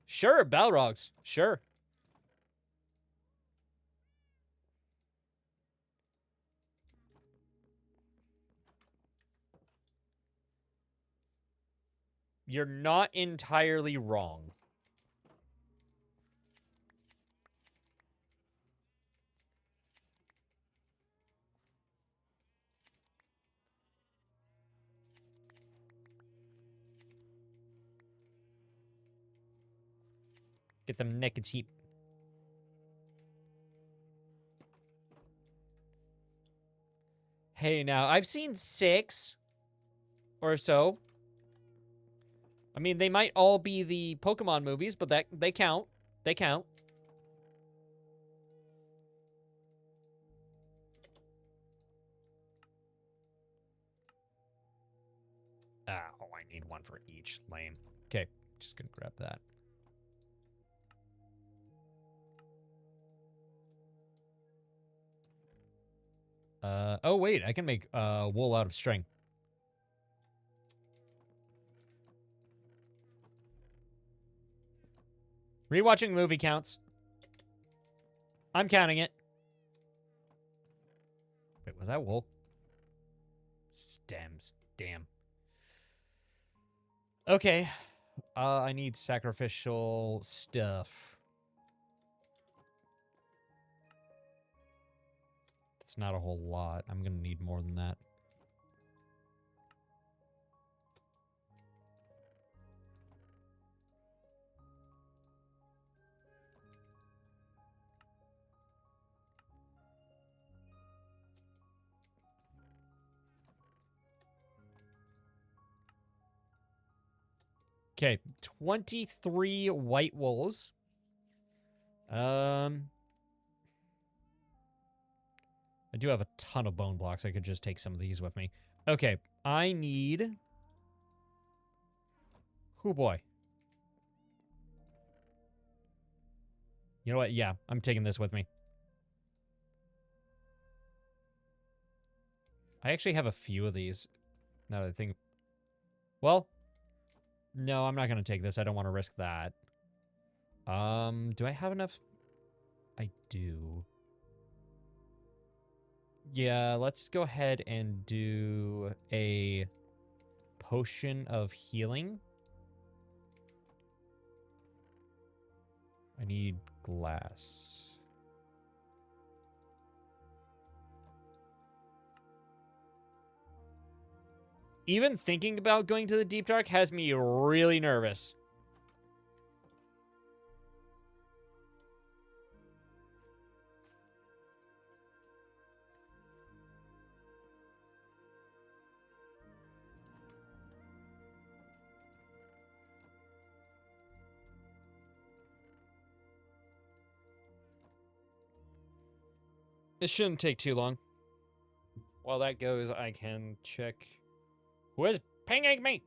Sure, Balrogs. Sure. You're not entirely wrong. Get them naked sheep. Hey, now, I've seen 6 or so. I mean, they might all be the Pokemon movies, but they count. They count. Oh, I need one for each. Lame. Okay, just gonna grab that. Oh wait, I can make wool out of string. Rewatching movie counts. I'm counting it. Wait, was that wool? Stems. Damn. Okay. I need sacrificial stuff. That's not a whole lot. I'm gonna need more than that. Okay, 23 white wools. I do have a ton of bone blocks. I could just take some of these with me. Okay, I need... Oh boy. You know what? Yeah, I'm taking this with me. I actually have a few of these. Now that I think... Well, no, I'm not going to take this. I don't want to risk that. Do I have enough? I do. Yeah, let's go ahead and do a potion of healing. I need glass. Even thinking about going to the Deep Dark has me really nervous. It shouldn't take too long. While that goes, I can check... Who is pinging me?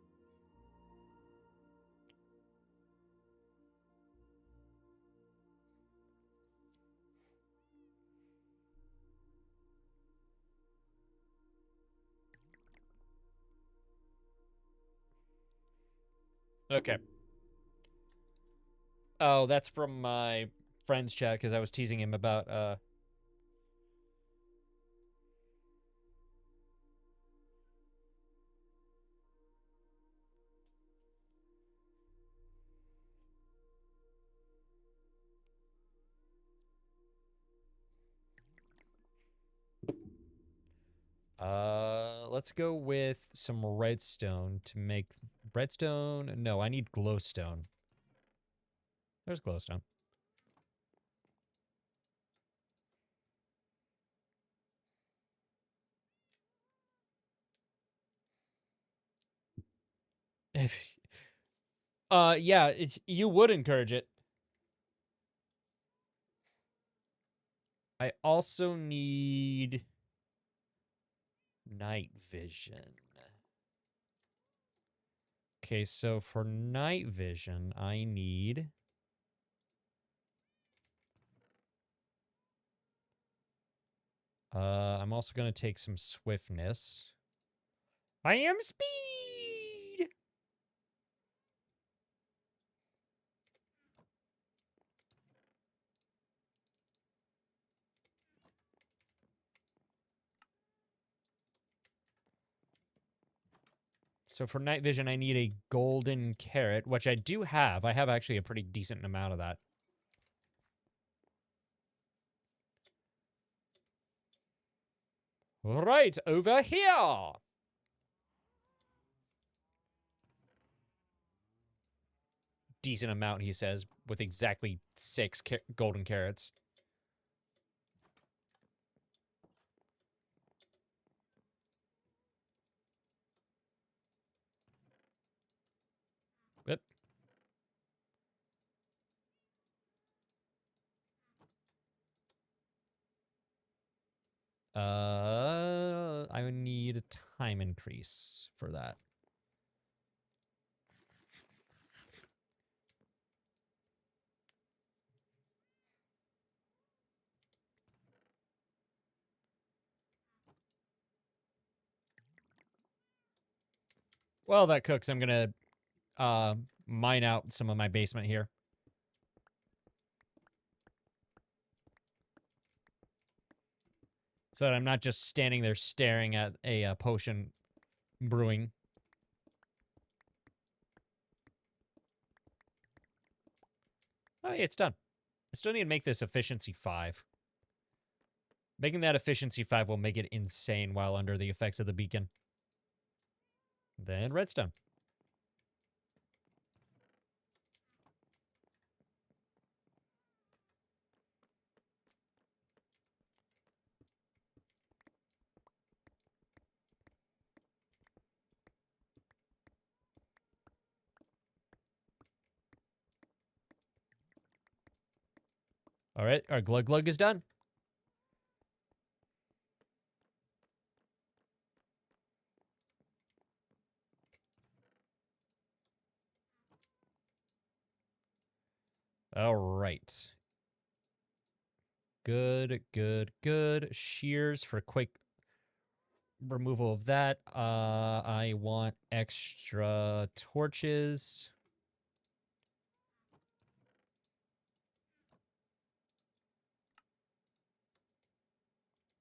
Okay. Oh, that's from my friend's chat, because I was teasing him about, let's go with some redstone to make... Redstone? No, I need glowstone. There's glowstone. If... yeah, you would encourage it. I also need... night vision. Okay, so for night vision, I need... I'm also going to take some swiftness. I am speed! So for night vision, I need a golden carrot, which I do have. I have actually a pretty decent amount of that. Right over here! Decent amount, he says, with exactly 6 golden carrots. Yep. I would need a time increase for that. Well, that cooks. I'm gonna mine out some of my basement here. So that I'm not just standing there staring at a potion brewing. Oh, yeah, it's done. I still need to make this efficiency 5. Making that efficiency 5 will make it insane while under the effects of the beacon. Then redstone. All right, our glug glug is done. All right. Good, good, good. Shears for quick removal of that. I want extra torches.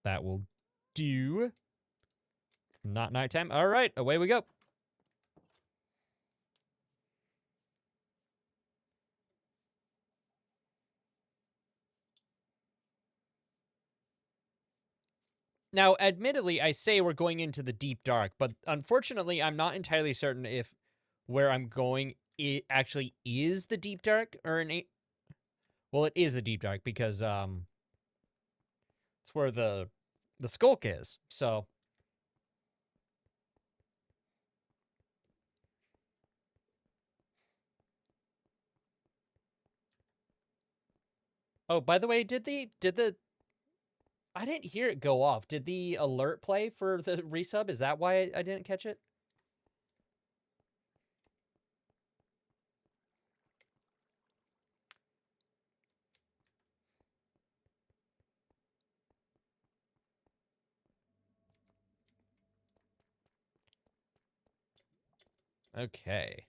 That will do. Not nighttime. All right, away we go. Now, admittedly, I say we're going into the deep dark, but unfortunately, I'm not entirely certain if where I'm going it actually is the deep dark or well, it is the deep dark because it's where the skulk is. So oh, by the way, did the I didn't hear it go off. Did the alert play for the resub? Is that why I didn't catch it? Okay.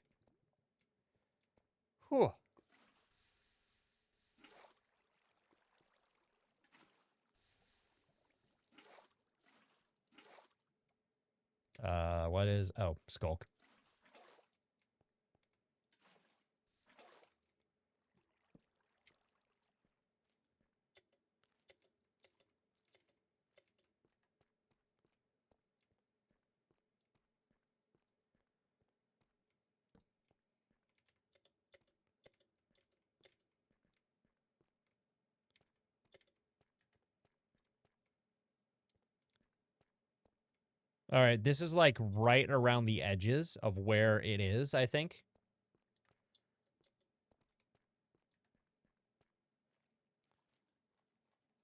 Whew. What is... Oh, skulk. All right, this is like right around the edges of where it is, I think.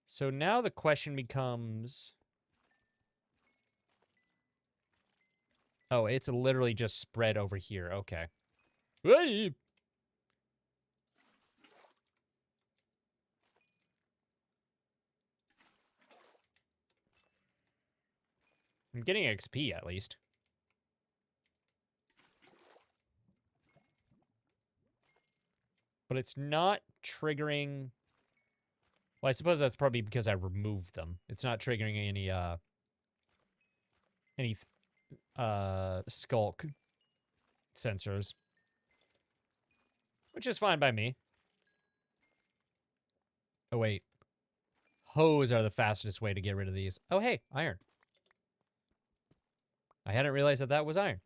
So now the question becomes... Oh, it's literally just spread over here. Okay. Hey! I'm getting XP at least. But it's not triggering... Well, I suppose that's probably because I removed them. It's not triggering any skulk sensors. Which is fine by me. Oh, wait. Hose are the fastest way to get rid of these. Oh, hey, iron. I hadn't realized that that was iron.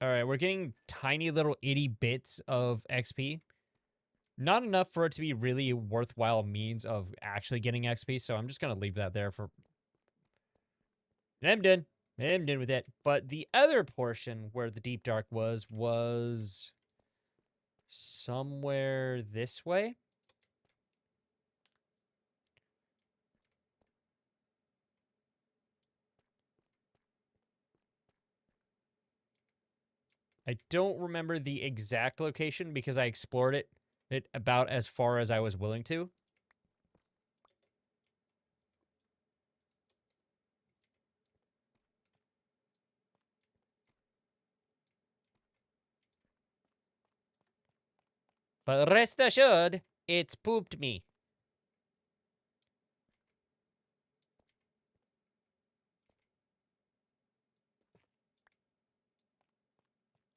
All right, we're getting tiny little itty bits of XP. Not enough for it to be really a worthwhile means of actually getting XP, so I'm just going to leave that there for... I'm done. I'm done with it. But the other portion where the deep dark was somewhere this way. I don't remember the exact location because I explored it about as far as I was willing to. But rest assured, it's pooped me.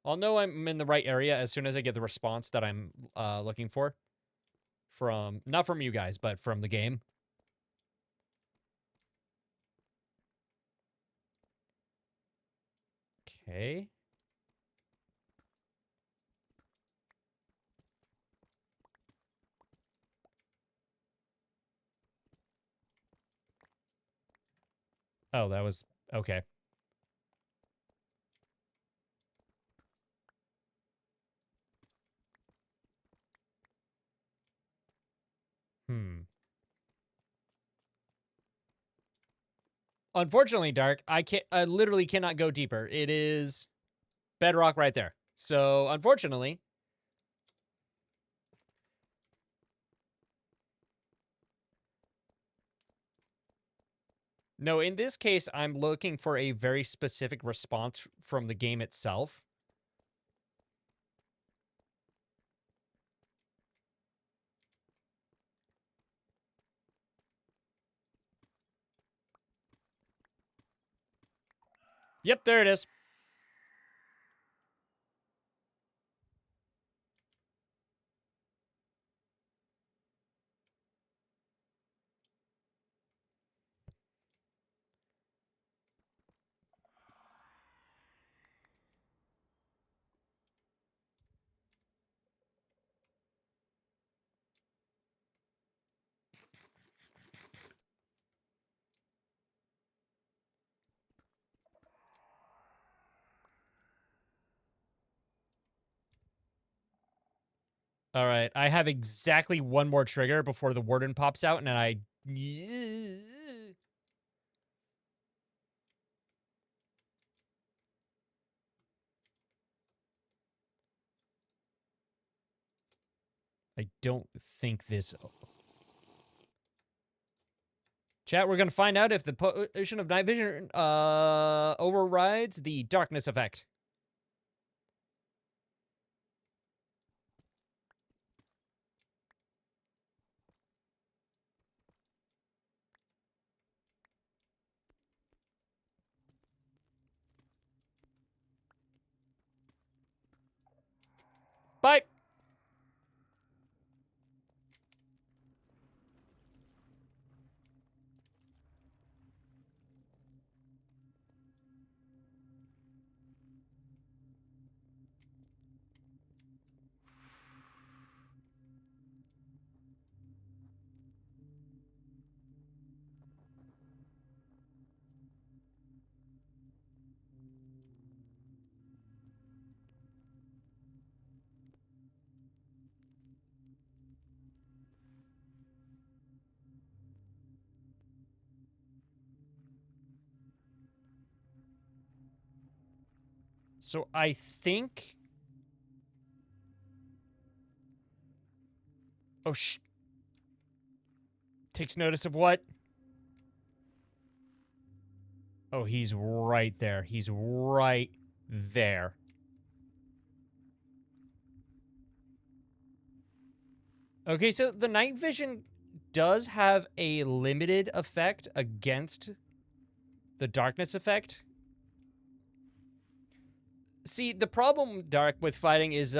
I'll know I'm in the right area as soon as I get the response that I'm looking for. From, not from you guys, but from the game. Okay. Oh, that was, okay. Unfortunately, Dark, I literally cannot go deeper. It is bedrock right there. So, unfortunately, no, in this case, I'm looking for a very specific response from the game itself. Yep, there it is. All right, I have exactly one more trigger before the warden pops out, and then I don't think this... Chat, we're going to find out if the potion of night vision overrides the darkness effect. Bye! So I think... Oh, takes notice of what? Oh, he's right there. He's right there. Okay, so the night vision does have a limited effect against the darkness effect. See, the problem, Dark, with fighting is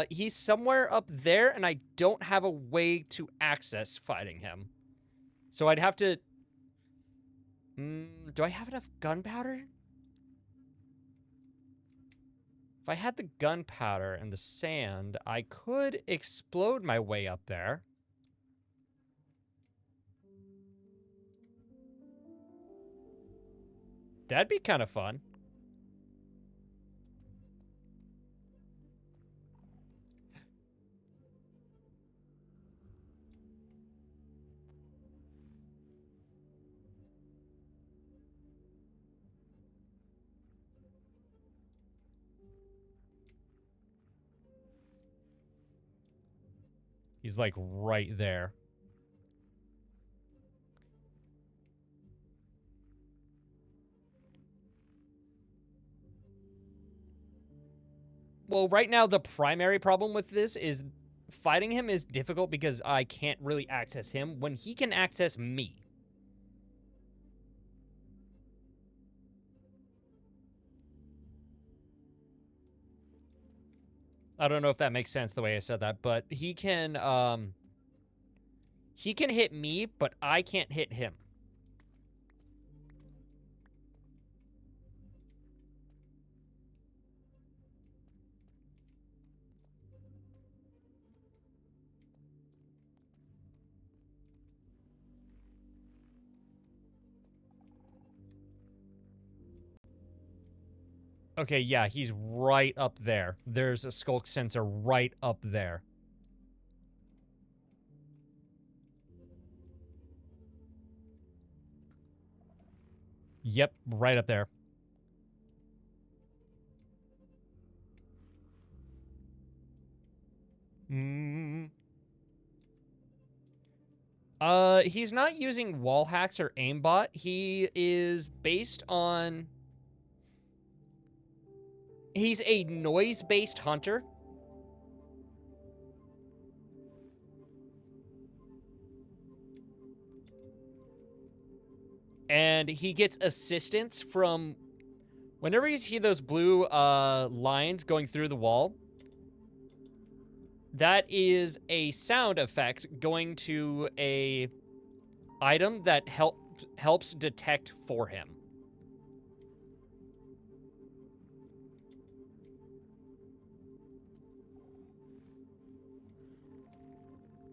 he's somewhere up there, and I don't have a way to access fighting him. So I'd have to... do I have enough gunpowder? If I had the gunpowder and the sand, I could explode my way up there. That'd be kind of fun. He's like right there. Well, right now the primary problem with this is fighting him is difficult because I can't really access him when he can access me. I don't know if that makes sense the way I said that, but he can hit me, but I can't hit him. Okay, yeah, he's right up there. There's a skulk sensor right up there. Yep, right up there. He's not using wall hacks or aimbot. He is based on... He's a noise-based hunter. And he gets assistance from... Whenever you see those blue lines going through the wall, that is a sound effect going to a item that helps detect for him.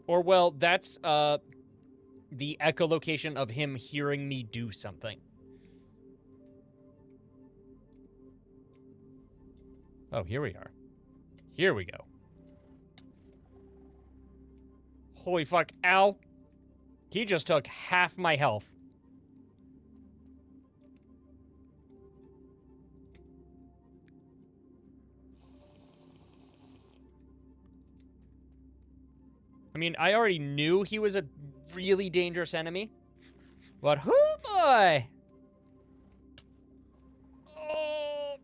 Or, well, that's the echolocation of him hearing me do something. Oh, here we are. Here we go. Holy fuck, ow. He just took half my health. I mean, I already knew he was a really dangerous enemy. But, oh boy! Oh.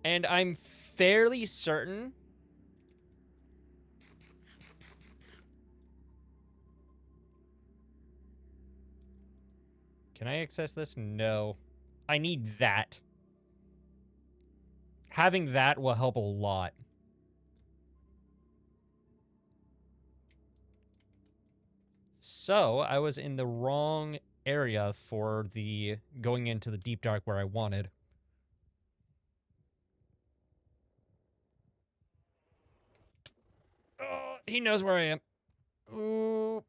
And I'm fairly certain... Can I access this? No. I need that. Having that will help a lot. So, I was in the wrong area for the going into the deep dark where I wanted. Oh, he knows where I am. Ooh.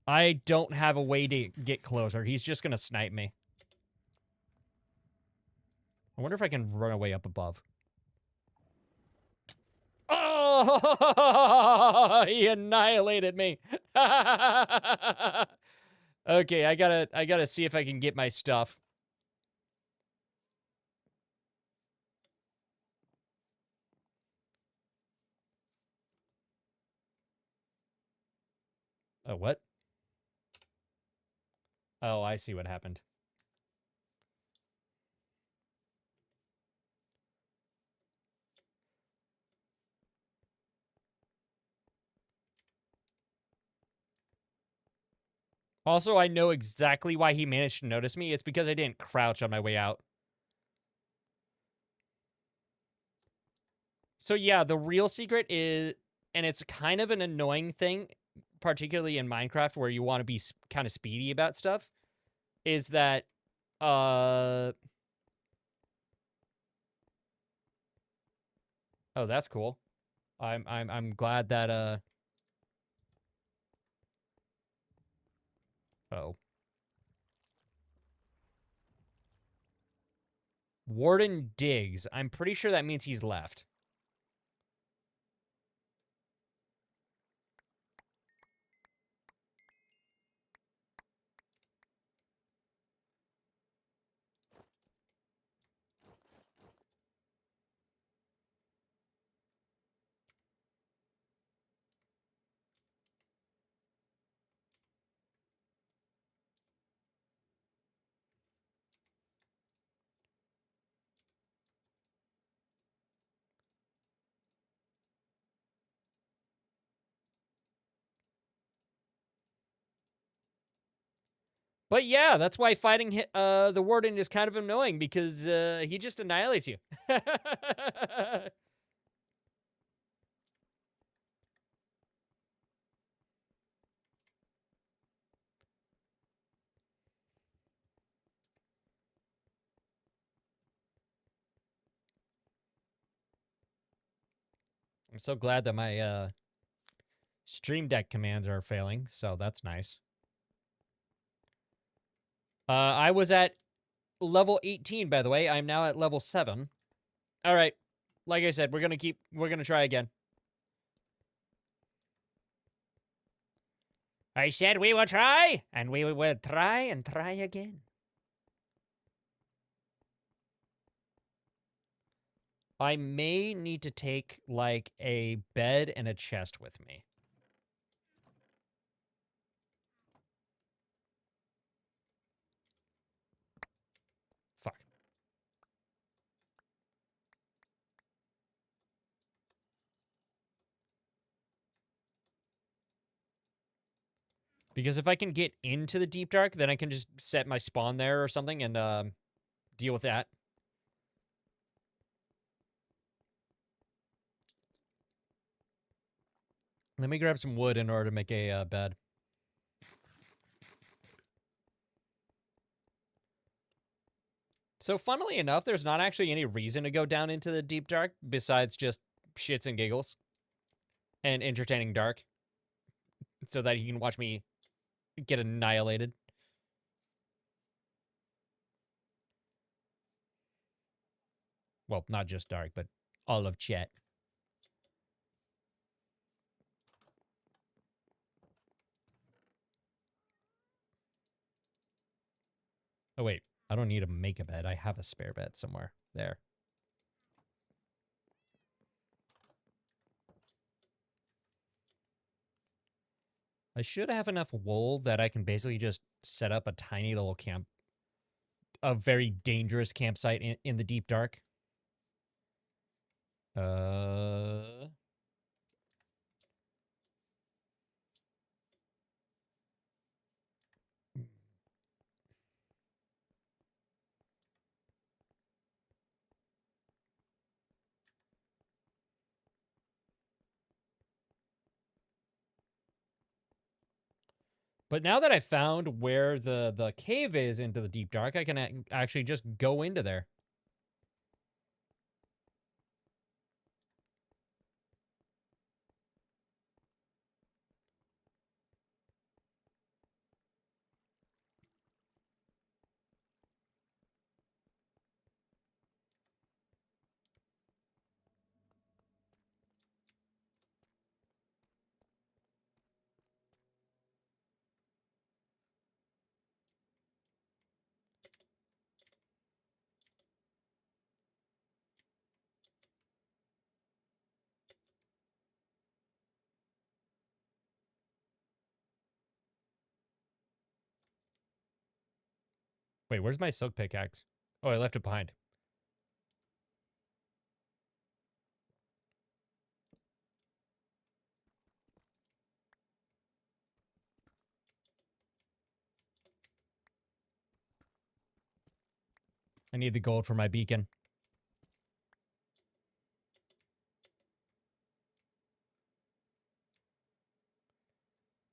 I don't have a way to get closer. He's just gonna snipe me. I wonder if I can run away up above. Oh, he annihilated me. Okay, I gotta see if I can get my stuff. Oh, what? Oh, I see what happened. Also, I know exactly why he managed to notice me. It's because I didn't crouch on my way out. So yeah, the real secret is, and it's kind of an annoying thing, particularly in Minecraft where you want to be kind of speedy about stuff, is that, oh, that's cool. I'm glad that, oh. Warden digs. I'm pretty sure that means he's left. But yeah, that's why fighting the Warden is kind of annoying, because he just annihilates you. I'm so glad that my Stream Deck commands are failing, so that's nice. I was at level 18, by the way. I'm now at level 7. All right. Like I said, we're going to try again. I said we will try, and we will try and try again. I may need to take, like, a bed and a chest with me. Fuck. Because if I can get into the Deep Dark, then I can just set my spawn there or something and deal with that. Let me grab some wood in order to make a bed. So funnily enough, there's not actually any reason to go down into the Deep Dark besides just shits and giggles and entertaining dark, so that you can watch me get annihilated. Well, not just dark, but all of chat. Oh, wait. I don't need to make a bed. I have a spare bed somewhere. There. I should have enough wool that I can basically just set up a tiny little camp. A very dangerous campsite in the Deep Dark. But now that I found where the cave is into the Deep Dark, I can actually just go into there. Wait, where's my silk pickaxe? Oh, I left it behind. I need the gold for my beacon.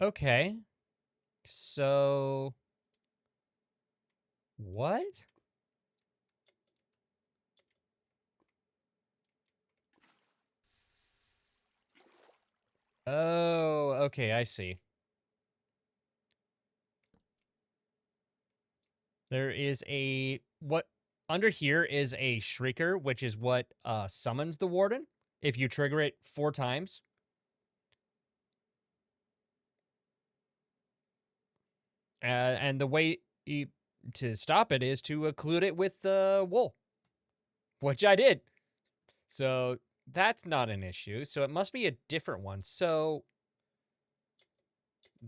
Okay. So... what? Oh, okay, I see. There is a... what under here is a Shrieker, which is what summons the Warden if you trigger it 4 times. And the way to stop it is to occlude it with wool, which I did. So that's not an issue. So it must be a different one. So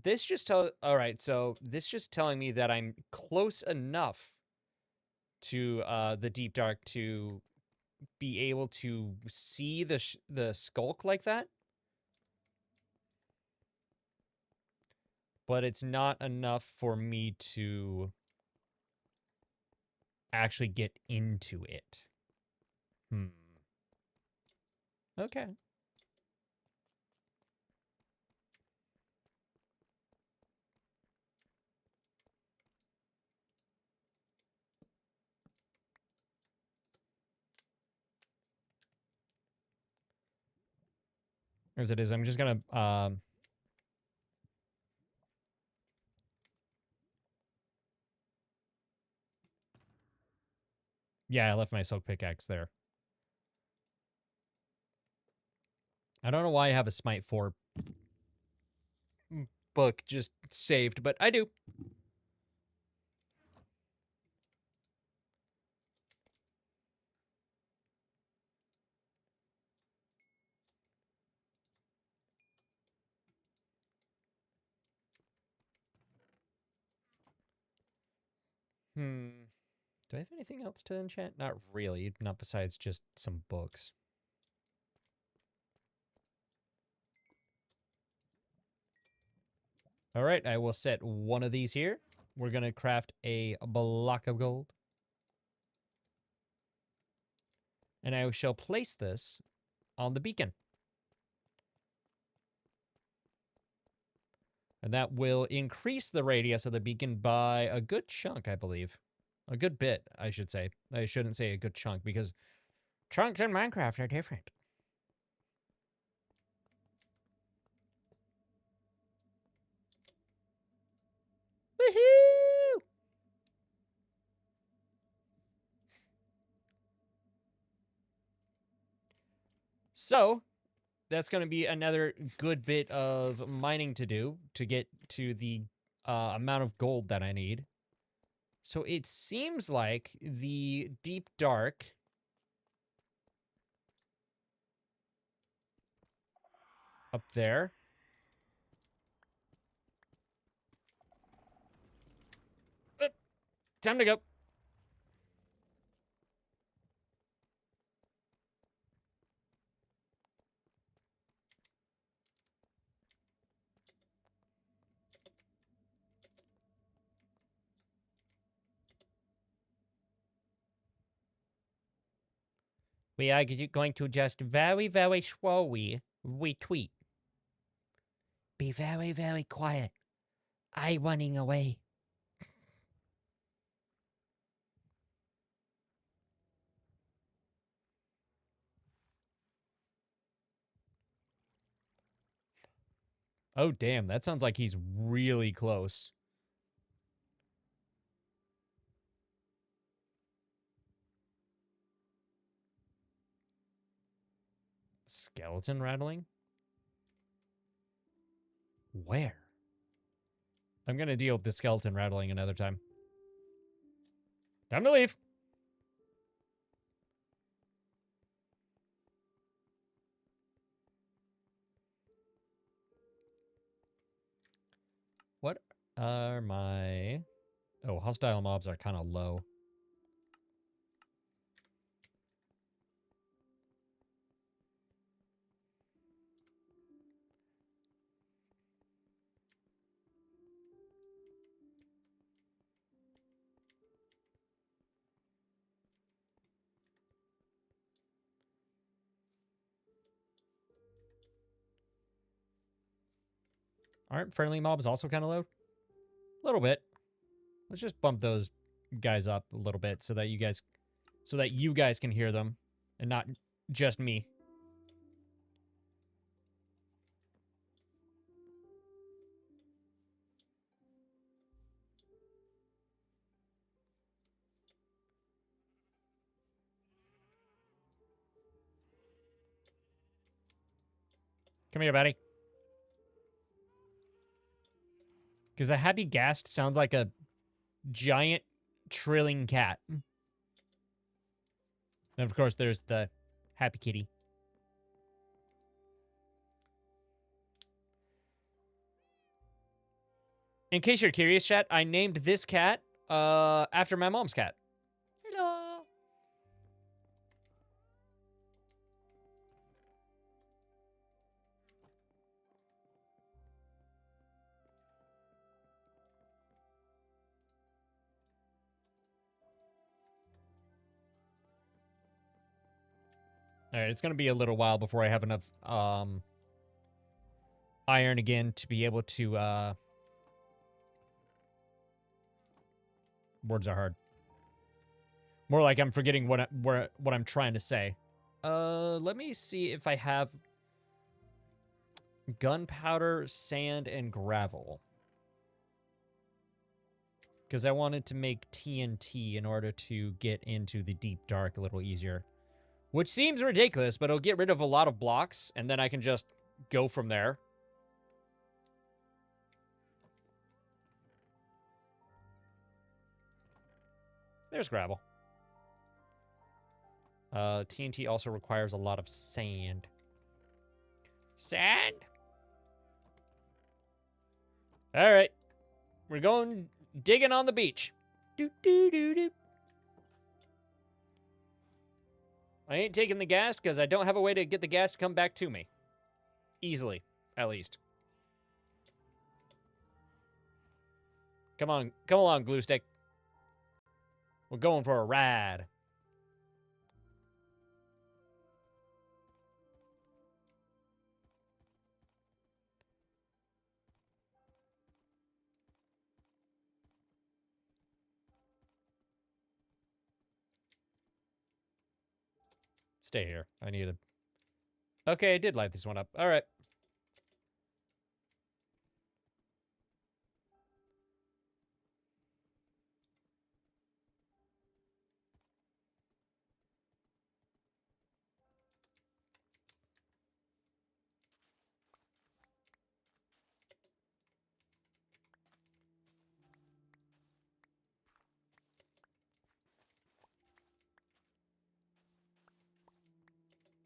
this just all right. So this just telling me that I'm close enough to the Deep Dark to be able to see the skulk like that. But it's not enough for me to actually get into it. Okay. As it is, I'm just gonna yeah, I left my silk pickaxe there. I don't know why I have a Smite 4 book just saved, but I do. Do I have anything else to enchant? Not really, not besides just some books. All right, I will set one of these here. We're going to craft a block of gold. And I shall place this on the beacon. And that will increase the radius of the beacon by a good chunk, I believe. A good bit, I should say. I shouldn't say a good chunk, because chunks in Minecraft are different. Woohoo! So, that's going to be another good bit of mining to do to get to the amount of gold that I need. So it seems like the Deep Dark up there. Time to go. We are going to just very, very slowly retweet. Be very, very quiet. I running away. Oh, damn. That sounds like he's really close. Skeleton rattling? Where? I'm going to deal with the skeleton rattling another time. Time to leave. What are my... Oh, hostile mobs are kind of low. Aren't friendly mobs also kind of low? A little bit. Let's just bump those guys up a little bit so that you guys can hear them and not just me. Come here, buddy. Because the happy ghast sounds like a giant trilling cat. And of course, there's the happy kitty. In case you're curious, chat, I named this cat after my mom's cat. Hello. All right, it's going to be a little while before I have enough iron again to be able to words are hard. More like I'm forgetting what I'm trying to say. Let me see if I have gunpowder, sand, and gravel. Because I wanted to make TNT in order to get into the deep dark a little easier. Which seems ridiculous, but it'll get rid of a lot of blocks, and then I can just go from there. There's gravel. TNT also requires a lot of sand. Sand? Alright. We're going digging on the beach. Do, do, do, do. I ain't taking the gas because I don't have a way to get the gas to come back to me. Easily, at least. Come on, come along, glue stick. We're going for a ride. Stay here. I need a... Okay, I did light this one up. All right.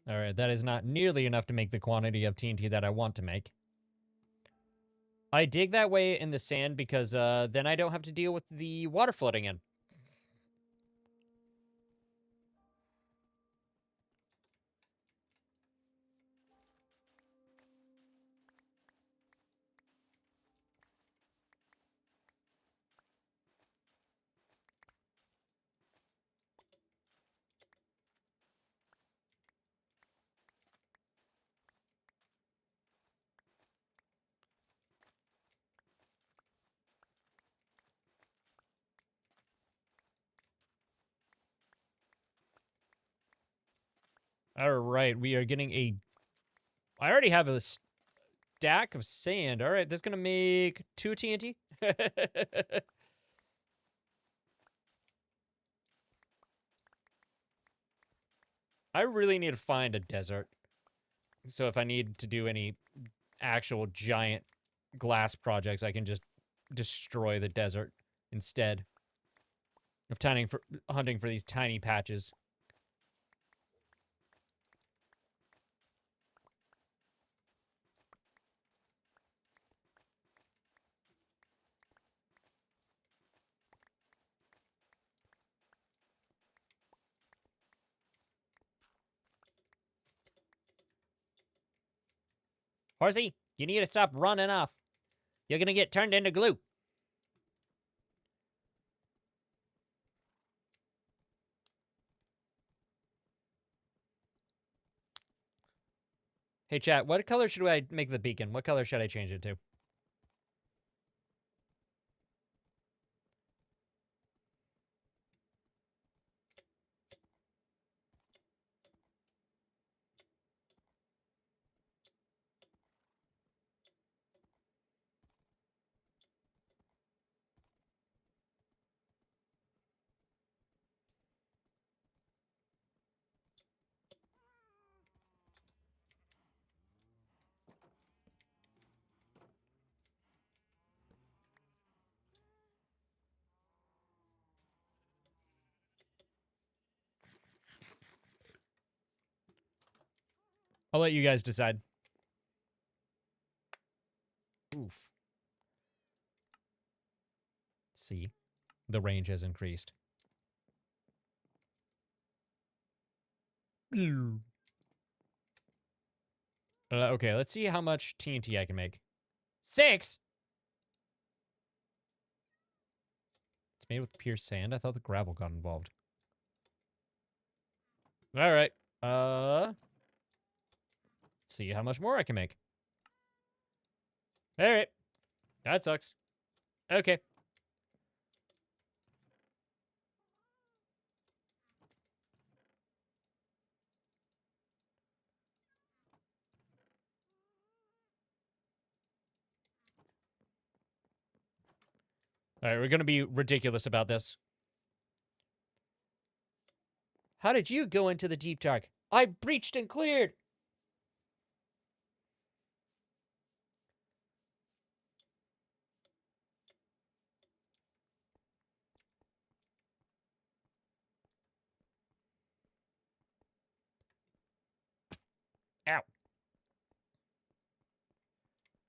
All right, that is not nearly enough to make the quantity of TNT that I want to make. I dig that way in the sand because then I don't have to deal with the water flooding in. All right, we are getting a... I already have a stack of sand. All right, that's going to make 2 TNT. I really need to find a desert. So if I need to do any actual giant glass projects, I can just destroy the desert instead of hunting for these tiny patches. Horsey, you need to stop running off. You're gonna get turned into glue. Hey, chat, what color should I make the beacon? What color should I change it to? I'll let you guys decide. Oof. See, the range has increased. Okay, let's see how much TNT I can make. 6? It's made with pure sand? I thought the gravel got involved. Alright. Let's see how much more I can make. Alright. That sucks. Okay. Alright, we're gonna be ridiculous about this. How did you go into the deep dark? I breached and cleared! Ow.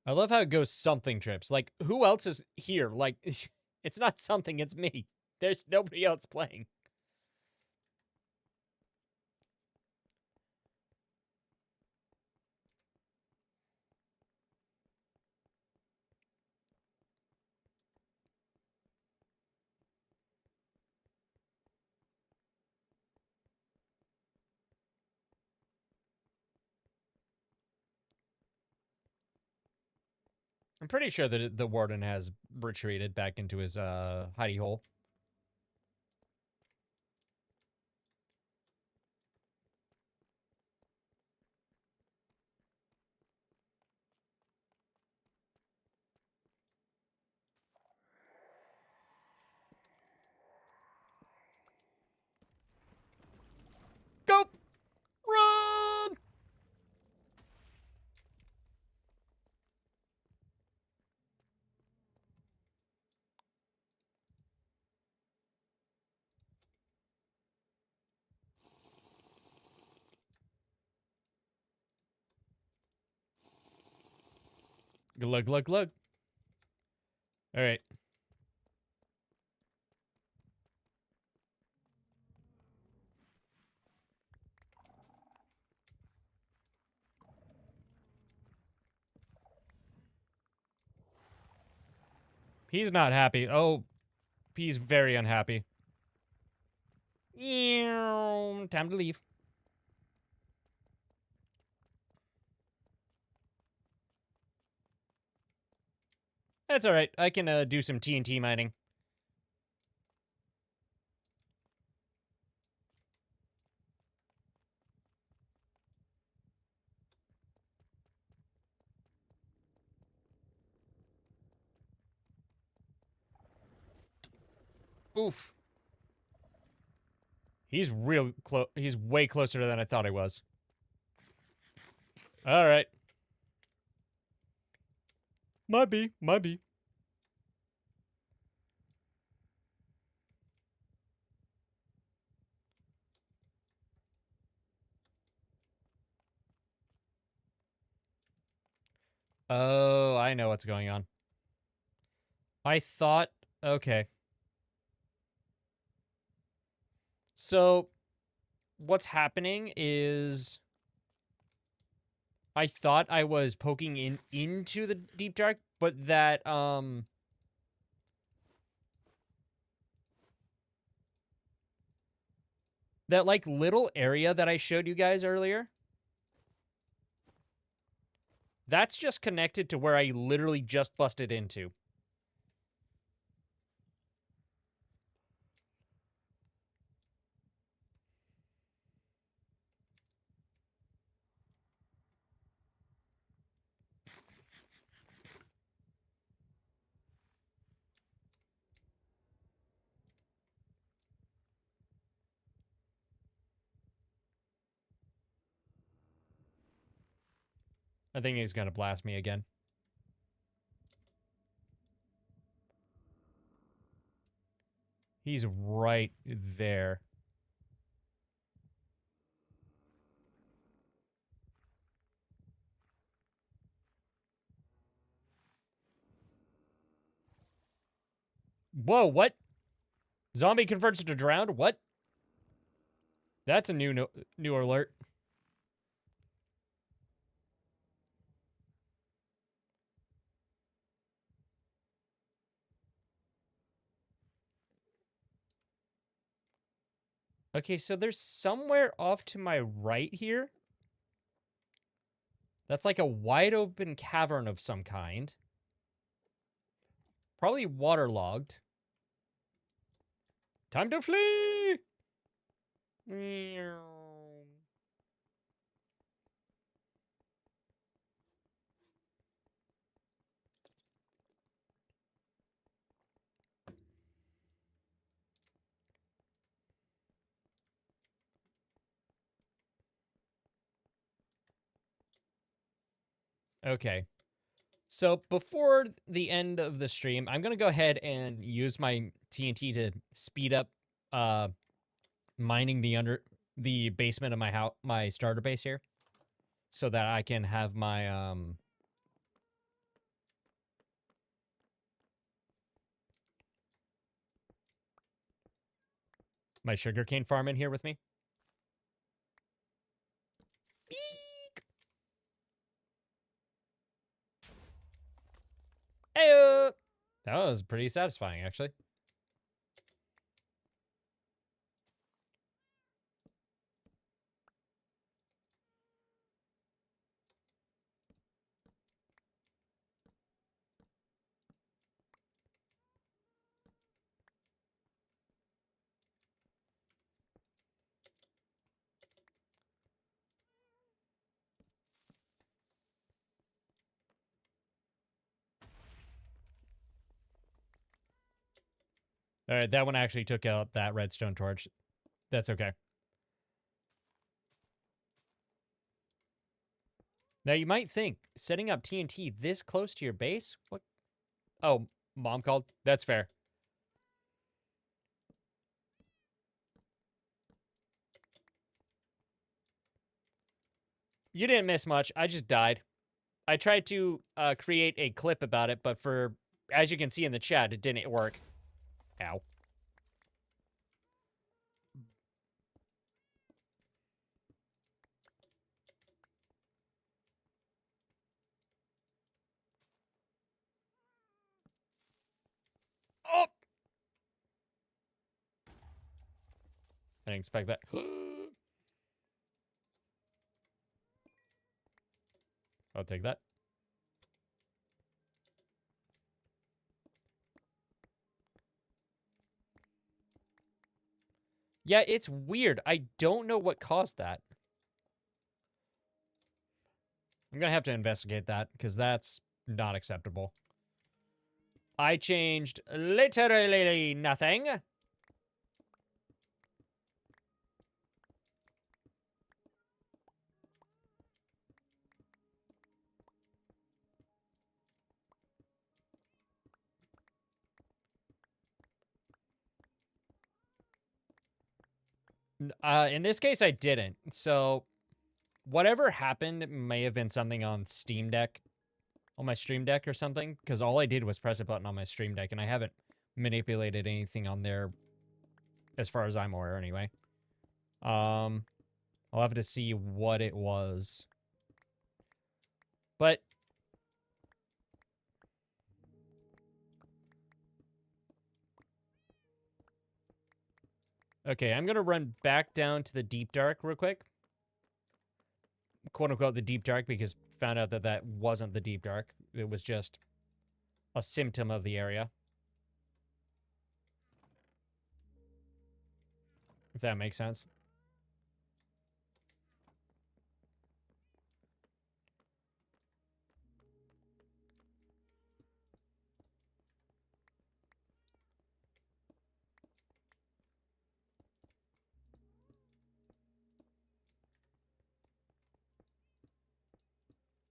I love how it goes something trips. Like, who else is here? Like, it's not something, it's me. There's nobody else playing. I'm pretty sure that the warden has retreated back into his hidey hole. Go! Run! Glug, glug, glug. All right. He's not happy. Oh, he's very unhappy. Time to leave. That's all right. I can do some TNT mining. Oof. He's real close. He's way closer than I thought he was. All right. Might be. Might be. Oh, I know what's going on. I thought... Okay. So, what's happening is... I thought I was poking into the deep dark, but that, that, like, little area that I showed you guys earlier... That's just connected to where I literally just busted into. I think he's gonna blast me again. He's right there. Whoa, what? Zombie converts to drowned? What? That's a new alert. Okay, so there's somewhere off to my right here. That's like a wide open cavern of some kind. Probably waterlogged. Time to flee! Okay. So before the end of the stream, I'm gonna go ahead and use my TNT to speed up mining the basement of my starter base here, so that I can have my sugarcane farm in here with me. Eek! Hey, that was pretty satisfying, actually. All right, that one actually took out that redstone torch. That's okay. Now, you might think, setting up TNT this close to your base? What? Oh, mom called? That's fair. You didn't miss much. I just died. I tried to create a clip about it, but as you can see in the chat, it didn't work. Ow. Oh! I didn't expect that. I'll take that. Yeah, it's weird. I don't know what caused that. I'm gonna have to investigate that, because that's not acceptable. I changed literally nothing. In this case, I didn't. So, whatever happened may have been something on Steam Deck, on my Stream Deck or something, because all I did was press a button on my Stream Deck, and I haven't manipulated anything on there, as far as I'm aware, anyway. I'll have to see what it was. But okay, I'm gonna run back down to the Deep Dark real quick. Quote unquote the Deep Dark, because found out that that wasn't the Deep Dark. It was just a symptom of the area. If that makes sense.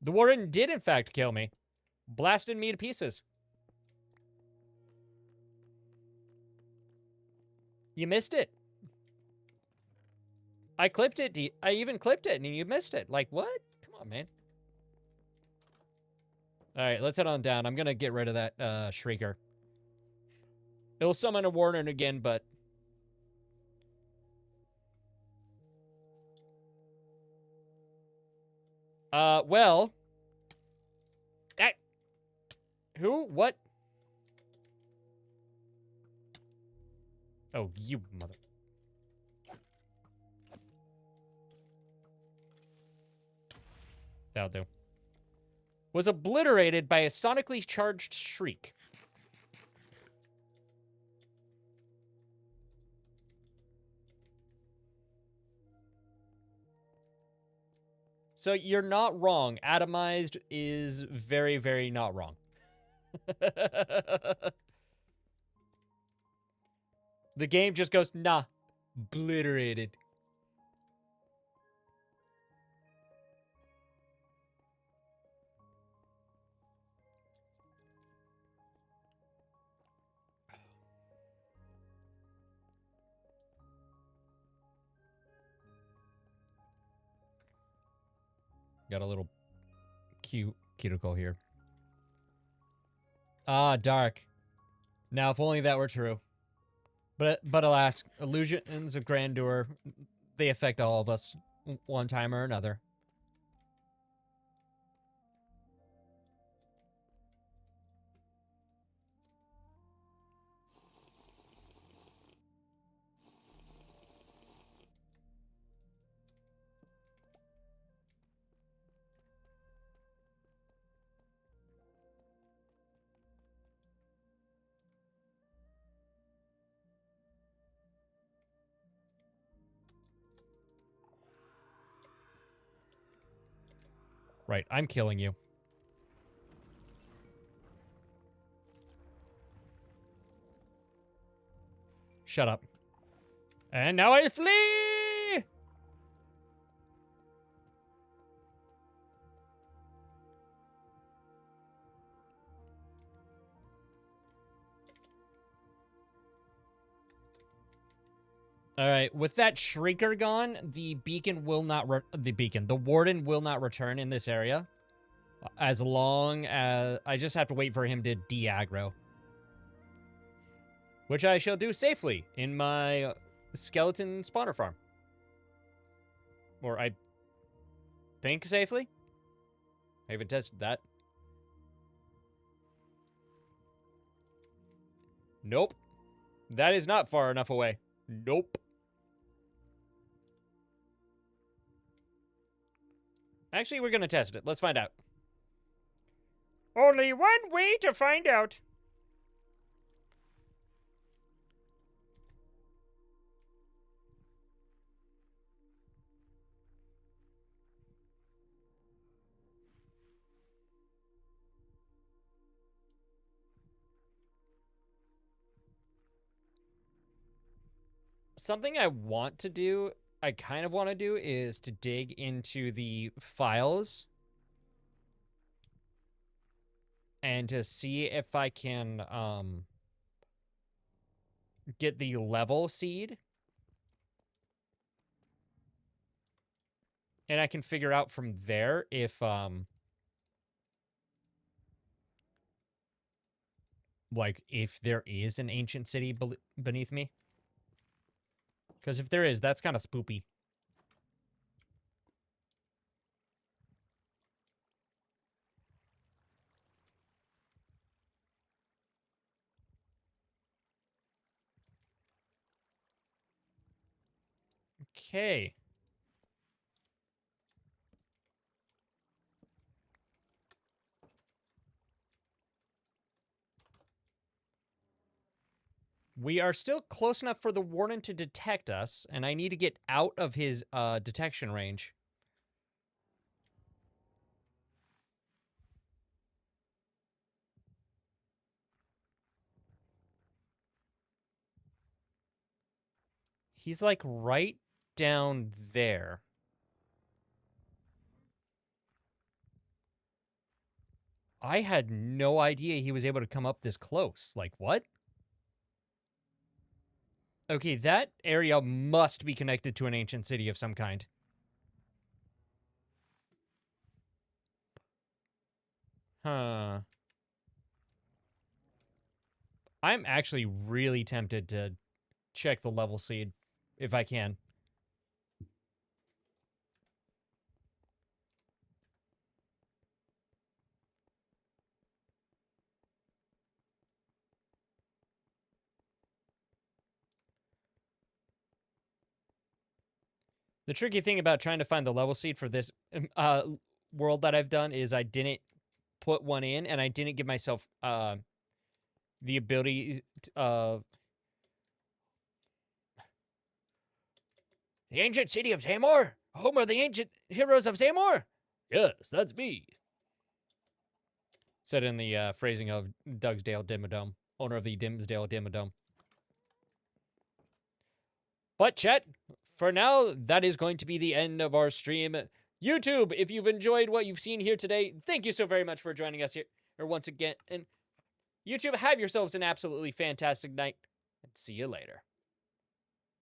The Warden did, in fact, kill me. Blasted me to pieces. You missed it. I clipped it. I even clipped it, and you missed it. Like, what? Come on, man. All right, let's head on down. I'm going to get rid of that Shrieker. It'll summon a warden again, but... well... Who? What? Oh, you mother... That'll do. Was obliterated by a sonically charged shriek. So you're not wrong. Atomized is very, very not wrong. The game just goes, nah, obliterated. Got a little cuticle here. Ah, dark. Now, if only that were true. But alas, illusions of grandeur, they affect all of us, one time or another. Right, I'm killing you. Shut up. And now I flee! Alright, with that Shrieker gone, the beacon will not the warden will not return in this area. As long as... I just have to wait for him to de-aggro. Which I shall do safely in my skeleton spawner farm. Or I think safely? I haven't tested that. Nope. That is not far enough away. Nope. Actually, we're gonna test it. Let's find out. Only one way to find out. Something I want to do, I kind of want to do, is to dig into the files and to see if I can get the level seed. And I can figure out from there if like if there is an ancient city beneath me. Because if there is, that's kind of spoopy. Okay. We are still close enough for the warden to detect us, and I need to get out of his detection range. He's like right down there. I had no idea he was able to come up this close. Like, what? Okay, that area must be connected to an ancient city of some kind. Huh. I'm actually really tempted to check the level seed if I can. The tricky thing about trying to find the level seed for this world that I've done is I didn't put one in, and I didn't give myself the ability the ancient city of Zamor? Home of the ancient heroes of Zamor? Yes, that's me. Said in the phrasing of Dugsdale Dimmadome, owner of the Dimsdale Dimmadome. But, chat, for now, that is going to be the end of our stream. YouTube, if you've enjoyed what you've seen here today, thank you so very much for joining us here once again. And YouTube, have yourselves an absolutely fantastic night, and see you later.